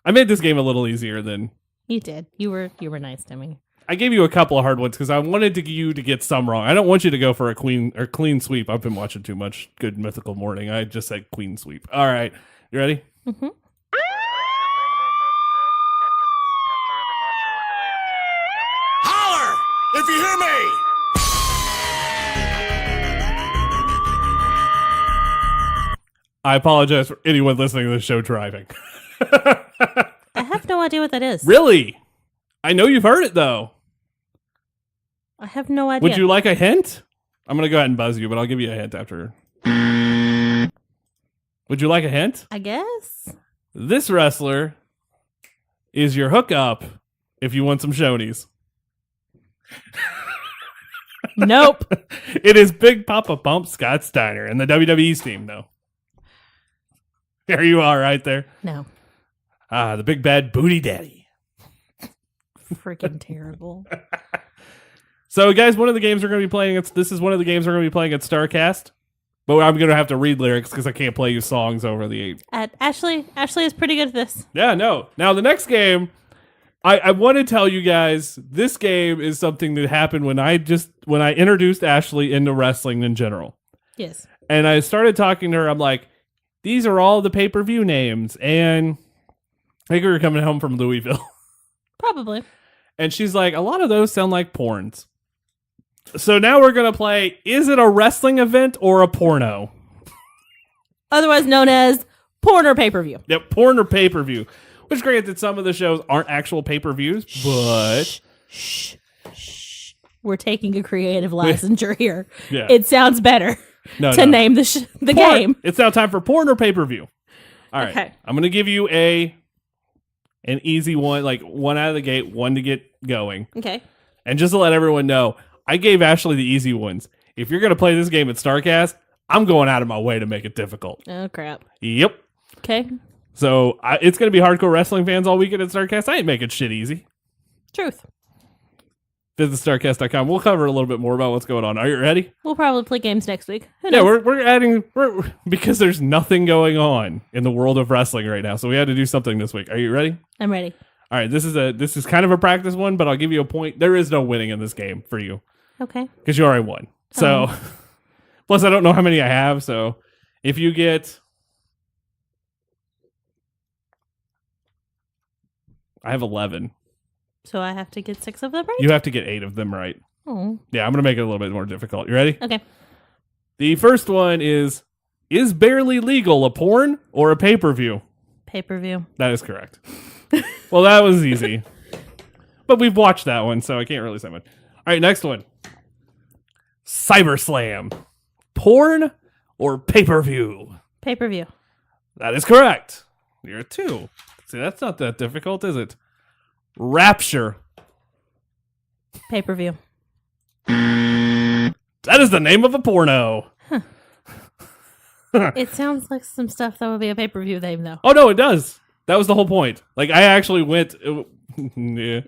I made this game a little easier than... You did. You were nice to me. I gave you a couple of hard ones because I wanted you to get some wrong. I don't want you to go for a clean sweep. I've been watching too much Good Mythical Morning. I just said clean sweep. All right. You ready? Mm-hmm. Holler if you hear me. I apologize for anyone listening to the show driving. I have no idea what that is. Really? I know you've heard it, though. I have no idea. Would you like a hint? I'm going to go ahead and buzz you, but I'll give you a hint after. Would you like a hint? I guess. This wrestler is your hookup if you want some shonies. Nope. It is Big Papa Pump Scott Steiner and the WWE's team, though. There you are right there. No. The big bad booty daddy. Freaking terrible. So, guys, one of the games we're going to be playing, this is one of the games we're going to be playing at Starrcast. But I'm going to have to read lyrics because I can't play you songs over the... Ashley is pretty good at this. Yeah, no. Now, the next game, I want to tell you guys, this game is something that happened when I introduced Ashley into wrestling in general. Yes. And I started talking to her. I'm like, these are all the pay-per-view names. And I think we were coming home from Louisville. Probably. And she's like, a lot of those sound like porns. So now we're going to play, is it a wrestling event or a porno? Otherwise known as porn or pay-per-view. Yep, porn or pay-per-view. Which, granted, some of the shows aren't actual pay-per-views, but... Shh. We're taking a creative licensure here. Yeah. It sounds better to name the Porn. game. It's now time for porn or pay-per-view. All right. Okay. I'm going to give you an easy one, like one out of the gate, one to get going. Okay. And just to let everyone know, I gave Ashley the easy ones. If you're going to play this game at Starrcast, I'm going out of my way to make it difficult. Oh, crap. Yep. Okay. So it's going to be hardcore wrestling fans all weekend at Starrcast. I ain't making shit easy. Truth. Visit Starrcast.com. We'll cover a little bit more about what's going on. Are you ready? We'll probably play games next week. Who Yeah, knows? we're adding because there's nothing going on in the world of wrestling right now, so we had to do something this week. Are you ready? I'm ready. All right, this is kind of a practice one, but I'll give you a point. There is no winning in this game for you Okay. because you already won. So, plus I don't know how many I have. So, if you get, I have 11. So I have to get 6 of them right? You have to get 8 of them right. Oh. Yeah, I'm gonna make it a little bit more difficult. You ready? Okay. The first one is Barely Legal a porn or a pay-per-view? Pay-per-view. That is correct. Well, that was easy. But we've watched that one, so I can't really say much. All right, next one. Summerslam. Porn or pay-per-view? Pay-per-view. That is correct. You're at 2. See, that's not that difficult, is it? Rapture. Pay-per-view. That is the name of a porno. It sounds like some stuff that would be a pay-per-view name, though. Oh, no, it does. That was the whole point. Like, I actually went... yeah.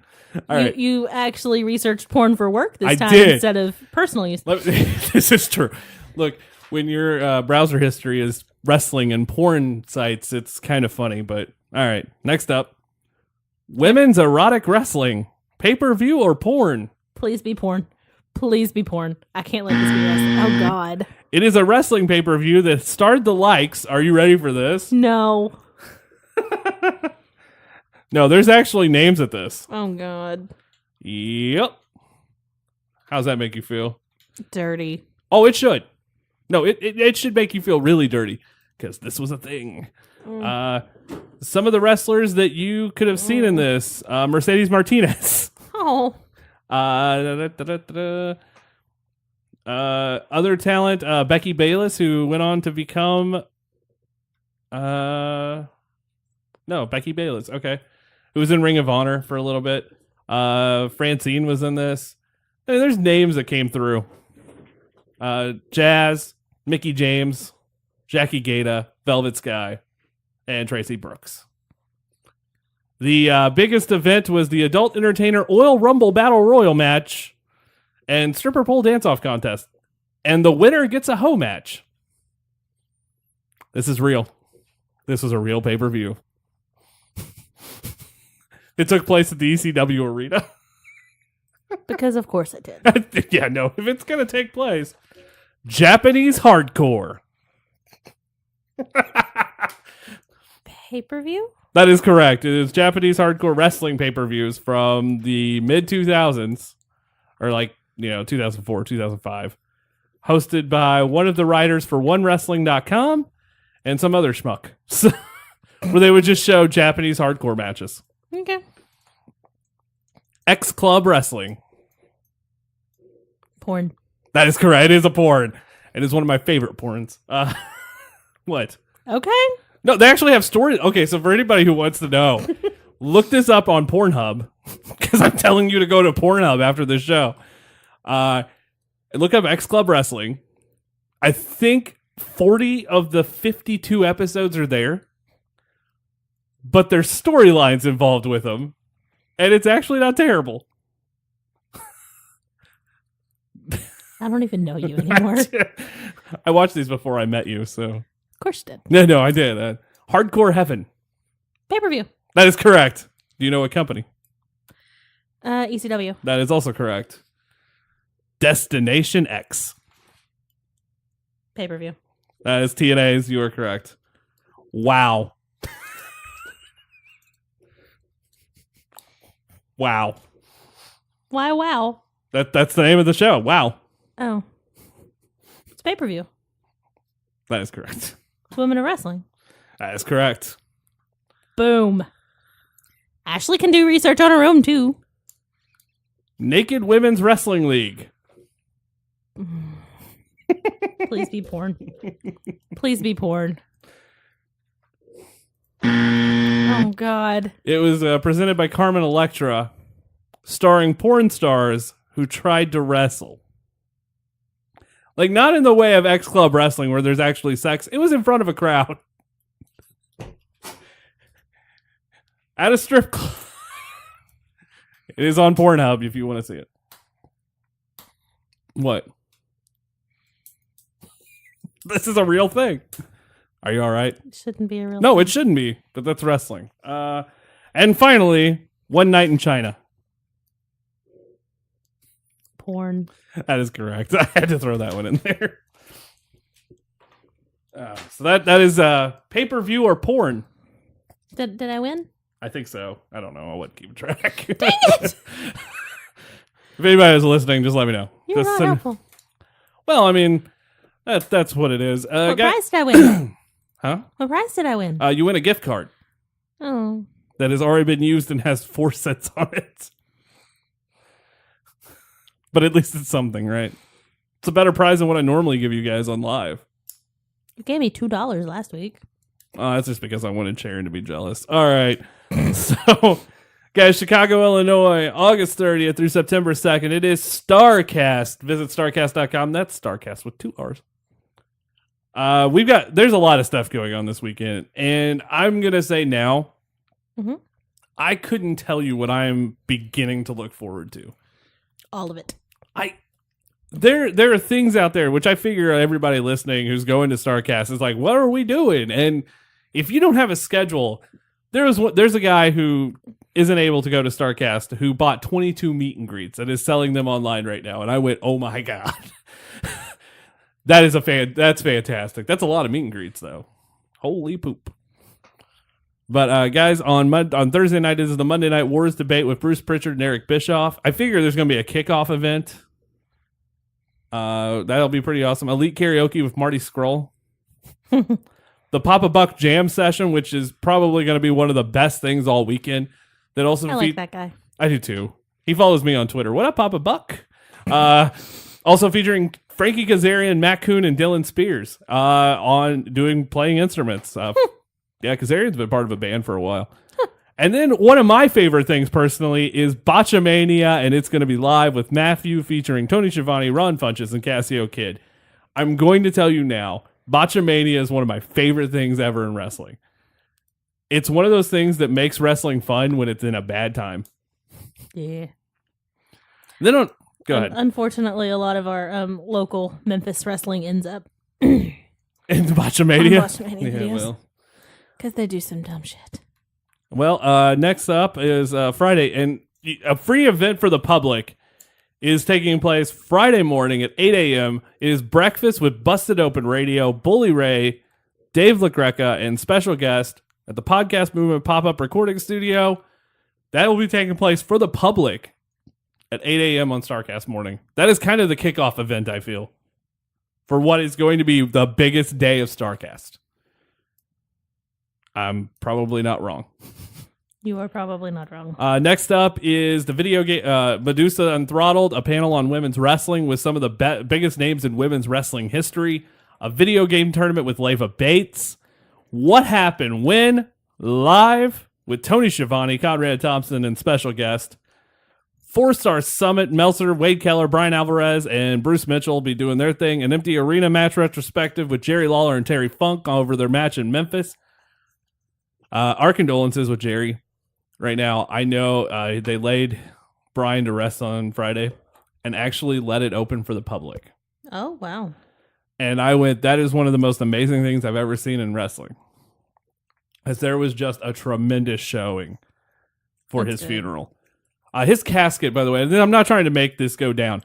All right. You actually researched porn for work this I time did. instead of personal use. This is true. Look, when your browser history is wrestling and porn sites, it's kind of funny. But all right, next up, women's erotic wrestling, pay-per-view or porn? Please be porn. Please be porn. I can't let this be wrestling. Oh, God. It is a wrestling pay-per-view that starred the likes. Are you ready for this? No. No, there's actually names at this. Oh, God. Yep. How's that make you feel? Dirty. Oh, it should. No, it should make you feel really dirty because this was a thing. Some of the wrestlers that you could have seen in this, Mercedes Martinez. Oh. Other talent, Becky Bayless, who went on to become... Becky Bayless, okay. Who was in Ring of Honor for a little bit. Francine was in this. I mean, there's names that came through. Jazz, Mickey James, Jackie Gata, Velvet Sky, and Tracy Brooks. The biggest event was the Adult Entertainer Oil Rumble Battle Royal match and Stripper Pole Dance-Off contest. And the winner gets a hoe match. This is real. This was a real pay-per-view. It took place at the ECW arena. Because of course I did. Yeah, no, if it's going to take place, Japanese hardcore. Pay-per-view? That is correct. It is Japanese hardcore wrestling pay-per-views from the mid-2000s, or 2004, 2005, hosted by one of the writers for OneWrestling.com and some other schmuck, where they would just show Japanese hardcore matches. Okay. X Club Wrestling. Porn. That is correct. It is a porn. It is one of my favorite porns. What? Okay. No, they actually have stories. Okay, so for anybody who wants to know, look this up on Pornhub, because I'm telling you to go to Pornhub after this show. Look up X Club Wrestling. I think 40 of the 52 episodes are there, but there's storylines involved with them, and it's actually not terrible. I don't even know you anymore. I watched these before I met you, so. Of course you did. No, I did. Hardcore Heaven. Pay-per-view. That is correct. Do you know what company? ECW. That is also correct. Destination X. Pay-per-view. That is TNA's. You are correct. Wow. Wow. Why, wow. That's the name of the show. Wow. Oh. It's pay-per-view. That is correct. It's Women of Wrestling. That is correct. Boom. Ashley can do research on her own, too. Naked Women's Wrestling League. Please be porn. Please be porn. Oh, God. It was presented by Carmen Electra, starring porn stars who tried to wrestle. Like, not in the way of X Club Wrestling where there's actually sex. It was in front of a crowd. At a strip club. It is on Pornhub if you want to see it. What? This is a real thing. Are you all right? It shouldn't be a real No, thing. it shouldn't be, but that's wrestling. And finally, One Night in China. Porn. That is correct. I had to throw that one in there. So that is pay-per-view or porn. Did I win? I think so. I don't know. I wouldn't keep track. Dang it! If anybody is listening, just let me know. You're Just not send- helpful. Well, I mean, that's what it is. What prize did I win? Huh? What prize did I win? You win a gift card Oh. that has already been used and has 4 cents on it. But at least it's something, right? It's a better prize than what I normally give you guys on live. You gave me $2 last week. That's just because I wanted Sharon to be jealous. All right. So, guys, Chicago, Illinois, August 30th through September 2nd. It is Starrcast. Visit starrcast.com. That's Starrcast with 2 R's. There's a lot of stuff going on this weekend. And I'm going to say now, I couldn't tell you what I'm beginning to look forward to. All of it. There are things out there which I figure everybody listening who's going to Starrcast is like, what are we doing? And if you don't have a schedule, there's a guy who isn't able to go to Starrcast who bought 22 meet and greets and is selling them online right now. And I went, oh my God. That's fantastic. That's a lot of meet and greets though. Holy poop. But guys, on Thursday night is the Monday Night Wars debate with Bruce Pritchard and Eric Bischoff. I figure there's going to be a kickoff event. That'll be pretty awesome. Elite karaoke with Marty Scurll. The Papa Buck Jam session, which is probably going to be one of the best things all weekend. That also I like that guy. I do too. He follows me on Twitter. What up, Papa Buck? Also featuring Frankie Kazarian, Matt Kuhn, and Dylan Spears playing instruments. Yeah, Kazarian's been part of a band for a while. And then one of my favorite things personally is Botchamania, and it's going to be live with Matthew featuring Tony Schiavone, Ron Funches, and Cassio Kid. I'm going to tell you now, Botchamania is one of my favorite things ever in wrestling. It's one of those things that makes wrestling fun when it's in a bad time. Yeah. Go ahead. Unfortunately, a lot of our local Memphis wrestling ends up In Botchamania? on Botchamania videos. Because they do some dumb shit. Well, next up is Friday, and a free event for the public is taking place Friday morning at 8 a.m. It is breakfast with Busted Open Radio, Bully Ray, Dave LaGreca, and special guest at the Podcast Movement pop-up recording studio. That will be taking place for the public at 8 a.m. on Starrcast morning. That is kind of the kickoff event, I feel, for what is going to be the biggest day of Starrcast. I'm probably not wrong. You are probably not wrong. Next up is the video game Medusa Unthrottled, a panel on women's wrestling with some of the biggest names in women's wrestling history. A video game tournament with Leva Bates. What Happened When? Live with Tony Schiavone, Conrad Thompson, and special guest. 4-Star Summit, Meltzer, Wade Keller, Brian Alvarez, and Bruce Mitchell will be doing their thing. An empty arena match retrospective with Jerry Lawler and Terry Funk over their match in Memphis. Our condolences with Jerry. Right now, I know they laid Brian to rest on Friday and actually let it open for the public. Oh, wow. And I went, that is one of the most amazing things I've ever seen in wrestling. As there was just a tremendous showing for his funeral. His casket, by the way, and I'm not trying to make this go down,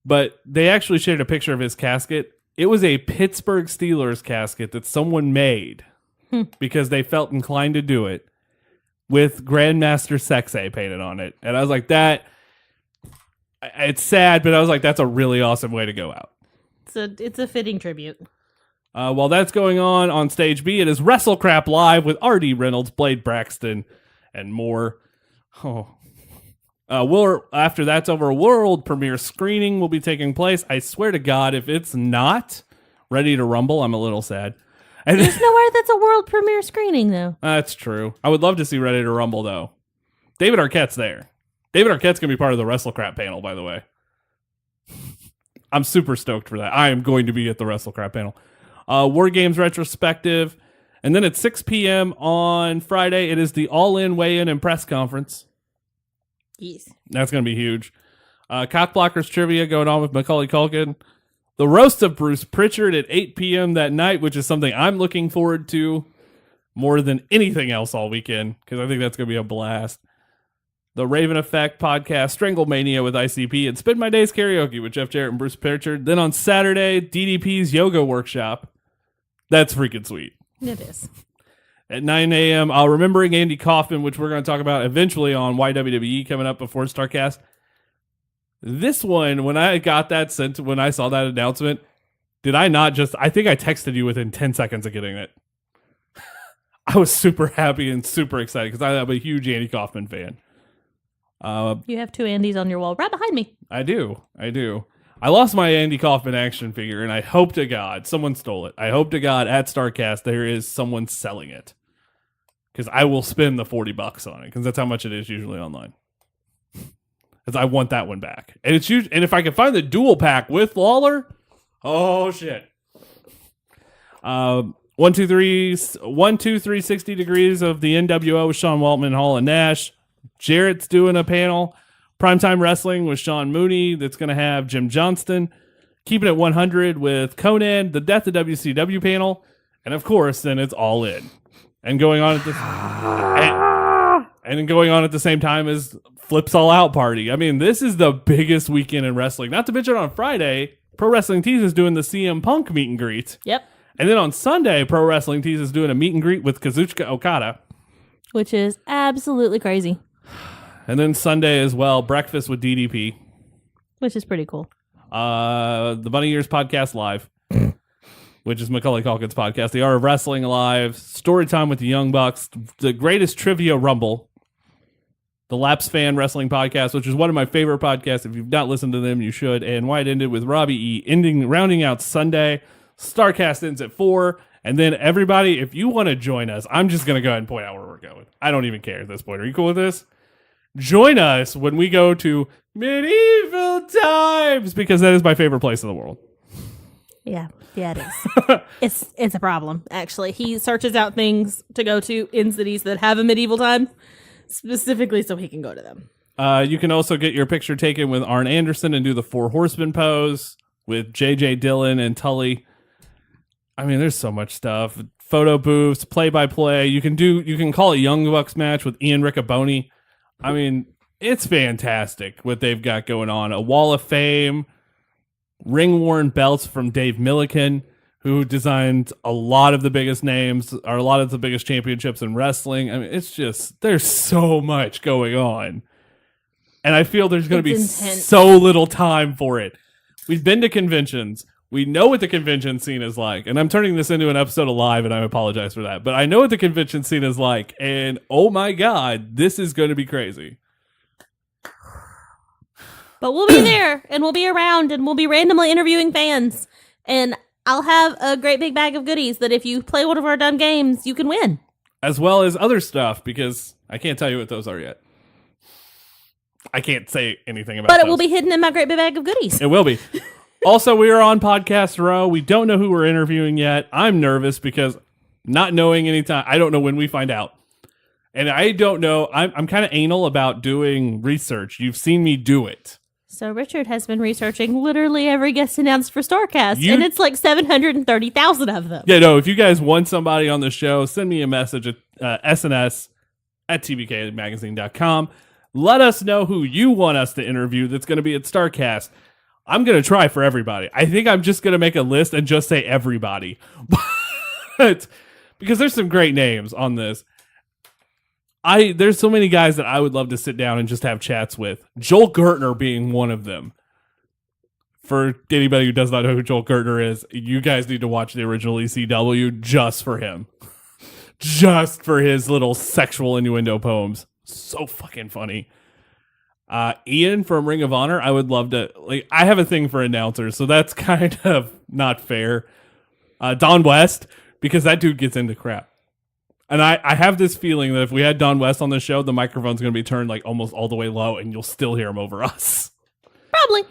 but they actually shared a picture of his casket. It was a Pittsburgh Steelers casket that someone made because they felt inclined to do it with Grandmaster Sexay painted on it. And I was like, it's sad, but I was like, that's a really awesome way to go out. It's a fitting tribute. While that's going on Stage B, it is WrestleCrap Live with R.D. Reynolds, Blade Braxton, and more. After that's over, a world premiere screening will be taking place. I swear to God, if it's not Ready to Rumble, I'm a little sad. And There's nowhere that's a world premiere screening, though. That's true. I would love to see Ready to Rumble, though. David Arquette's there. David Arquette's going to be part of the WrestleCrap panel, by the way. I'm super stoked for that. I am going to be at the WrestleCrap panel. War Games retrospective. And then at 6 p.m. on Friday, it is the All-In Weigh-In and Press Conference. Yes. That's going to be huge. Cockblockers trivia going on with Macaulay Culkin. The roast of Bruce Pritchard at 8 p.m. that night, which is something I'm looking forward to more than anything else all weekend, because I think that's going to be a blast. The Raven Effect podcast, Stranglemania with ICP, and Spend My Days Karaoke with Jeff Jarrett and Bruce Pritchard. Then on Saturday, DDP's Yoga Workshop. That's freaking sweet. It is. At 9 a.m., Remembering Andy Kaufman, which we're going to talk about eventually on YWWE coming up before Starrcast. This one, when I got that sent, when I saw that announcement, did I not just, I think I texted you within 10 seconds of getting it. I was super happy and super excited because I'm a huge Andy Kaufman fan. You have two Andys on your wall right behind me. I do. I lost my Andy Kaufman action figure, and I hope to God someone stole it. I hope to God at Starrcast there is someone selling it, because I will spend the $40 on it, because that's how much it is usually online. Because I want that one back, and it's and if I can find the dual pack with Lawler, oh shit. 1, 2, 3, 60 degrees of the NWO with Sean Waltman, Hall and Nash. Jarrett's doing a panel. Primetime Wrestling with Sean Mooney. That's going to have Jim Johnston. Keeping It 100 with Conan. The Death of WCW panel. And of course, then it's All In. And going on at this, and then going on at the same time as Flips All Out Party. I mean, this is the biggest weekend in wrestling. Not to mention on Friday, Pro Wrestling Tees is doing the CM Punk meet and greet. Yep. And then on Sunday, Pro Wrestling Tees is doing a meet and greet with Kazuchika Okada. Which is absolutely crazy. And then Sunday as well, breakfast with DDP. Which is pretty cool. The Bunny Years Podcast Live, which is Macaulay Culkin's podcast. The Art of Wrestling Live. Story Time with the Young Bucks. The Greatest Trivia Rumble. The Laps Fan Wrestling Podcast, which is one of my favorite podcasts. If you've not listened to them, you should. And Why It Ended with Robbie E. Rounding out Sunday. Starrcast ends at 4. And then everybody, if you want to join us, I'm just going to go ahead and point out where we're going. I don't even care at this point. Are you cool with this? Join us when we go to Medieval Times, because that is my favorite place in the world. Yeah, it is. It's a problem, actually. He searches out things to go to in cities that have a medieval time, specifically so he can go to them. You can also get your picture taken with Arn Anderson and do the 4 Horsemen pose with J.J. Dillon and Tully. I mean, there's so much stuff. Photo booths, play-by-play. You can call a Young Bucks match with Ian Riccaboni. I mean, It's fantastic what they've got going on. A wall of fame, ring-worn belts from Dave Milliken, who designed a lot of the biggest names, or a lot of the biggest championships in wrestling. I mean, it's just, there's so much going on. And I feel there's going to be intense. so little time for it. We've been to conventions. We know what the convention scene is like. And I'm turning this into an episode of Live, and I apologize for that. But I know what the convention scene is like. And oh my God, this is going to be crazy. But we'll be there, and we'll be around, and we'll be randomly interviewing fans. And I'll have a great big bag of goodies that if you play one of our done games, you can win. As well as other stuff, because I can't tell you what those are yet. I can't say anything about But those. it will be hidden in my great big bag of goodies. It will be. Also, we are on Podcast Row. We don't know who we're interviewing yet. I'm nervous because not knowing any time, I don't know when we find out. And I don't know. I'm kind of anal about doing research. You've seen me do it. So Richard has been researching literally every guest announced for Starrcast, and it's like 730,000 of them. Yeah, no, if you guys want somebody on the show, send me a message at SNS at tbkmagazine.com. Let us know who you want us to interview that's going to be at Starrcast. I'm going to try for everybody. I think I'm just going to make a list and just say everybody. But because there's some great names on this. There's so many guys that I would love to sit down and just have chats with. Joel Gertner being one of them. For anybody who does not know who Joel Gertner is, you guys need to watch the original ECW just for him. Just for his little sexual innuendo poems. So fucking funny. Ian from Ring of Honor, I would love to. Like, I have a thing for announcers, so that's kind of not fair. Don West, because that dude gets into crap. And I have this feeling that if we had Don West on the show, the microphone's going to be turned like almost all the way low, and you'll still hear him over us. Probably.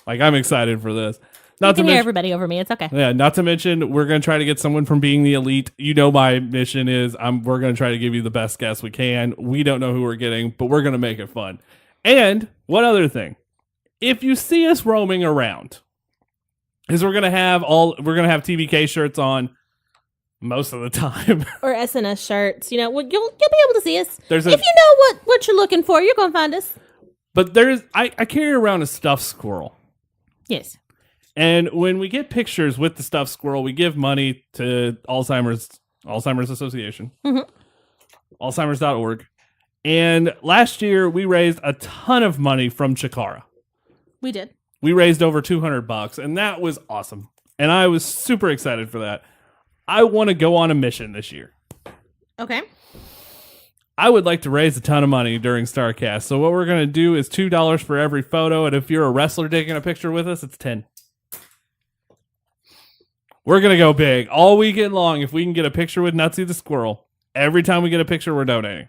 Like, I'm excited for this. You can hear everybody over me. It's okay. Yeah, not to mention, we're going to try to get someone from Being the Elite. You know my mission is we're going to try to give you the best guests we can. We don't know who we're getting, but we're going to make it fun. And one other thing. If you see us roaming around, is we're going to have TBK shirts on most of the time. Or SNS shirts. You know, you'll be able to see us. If you know what you're looking for, you're going to find us. But I carry around a stuffed squirrel. Yes. And when we get pictures with the stuffed squirrel, we give money to Alzheimer's Association. Mm-hmm. Alzheimer's.org. And last year, we raised a ton of money from Chikara. We did. We raised over $200, and that was awesome. And I was super excited for that. I want to go on a mission this year. Okay. I would like to raise a ton of money during Starrcast. So what we're going to do is $2 for every photo, and if you're a wrestler taking a picture with us, it's $10. We're going to go big all weekend long. If we can get a picture with Nutsy the Squirrel, every time we get a picture, we're donating.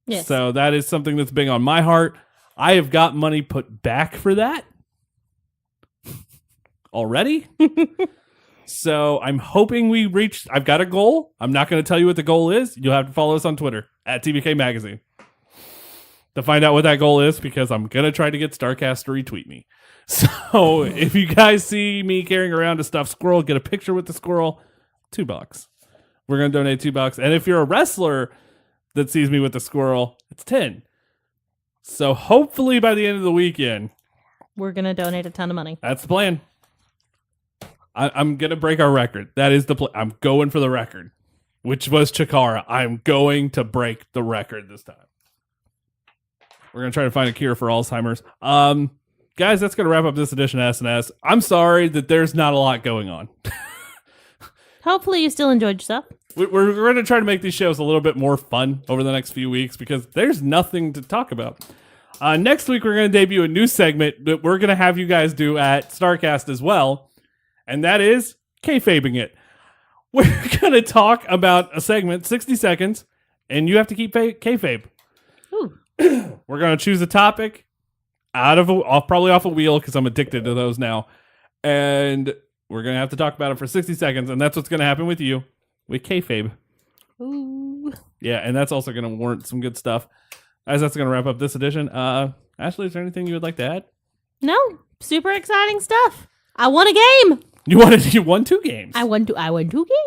Yes. So that is something that's big on my heart. I have got money put back for that already. So I'm hoping we reach. I've got a goal. I'm not going to tell you what the goal is. You'll have to follow us on Twitter at TBK Magazine to find out what that goal is, because I'm going to try to get Starrcast to retweet me. So if you guys see me carrying around a stuffed squirrel, get a picture with the squirrel, $2. We're going to donate $2. And if you're a wrestler that sees me with the squirrel, it's $10. So hopefully by the end of the weekend, we're going to donate a ton of money. That's the plan. I'm going to break our record. That is the plan. I'm going for the record, which was Chikara. I'm going to break the record this time. We're going to try to find a cure for Alzheimer's. Guys, that's going to wrap up this edition of SNS. I'm sorry that there's not a lot going on. Hopefully you still enjoyed yourself. We're going to try to make these shows a little bit more fun over the next few weeks, because there's nothing to talk about. Next week, we're going to debut a new segment that we're going to have you guys do at Starrcast as well, and that is kayfabing it. We're going to talk about a segment, 60 seconds, and you have to keep kayfabe. Ooh. We're going to choose a topic probably off a wheel, because I'm addicted to those now, and we're going to have to talk about it for 60 seconds, and that's what's going to happen with you with kayfabe. Ooh. Yeah, and that's also going to warrant some good stuff. As that's going to wrap up this edition. Ashley, is there anything you would like to add? No, super exciting stuff. I won a game. You won 2 games. I won 2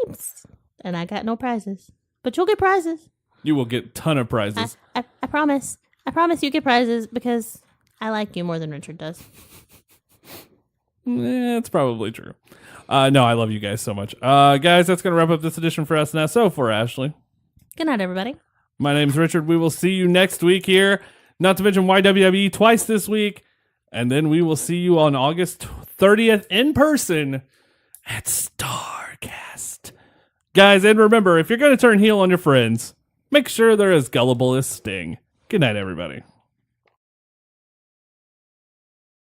games, and I got no prizes. But you'll get prizes. You will get a ton of prizes. I promise. I promise you get prizes because I like you more than Richard does. It's probably true. No, I love you guys so much. Guys, that's going to wrap up this edition for SNS. So for Ashley. Good night, everybody. My name's Richard. We will see you next week here. Not to mention YWWE twice this week. And then we will see you on August 30th in person at Starrcast. Guys, and remember, if you're going to turn heel on your friends, make sure they're as gullible as Sting. Good night, everybody.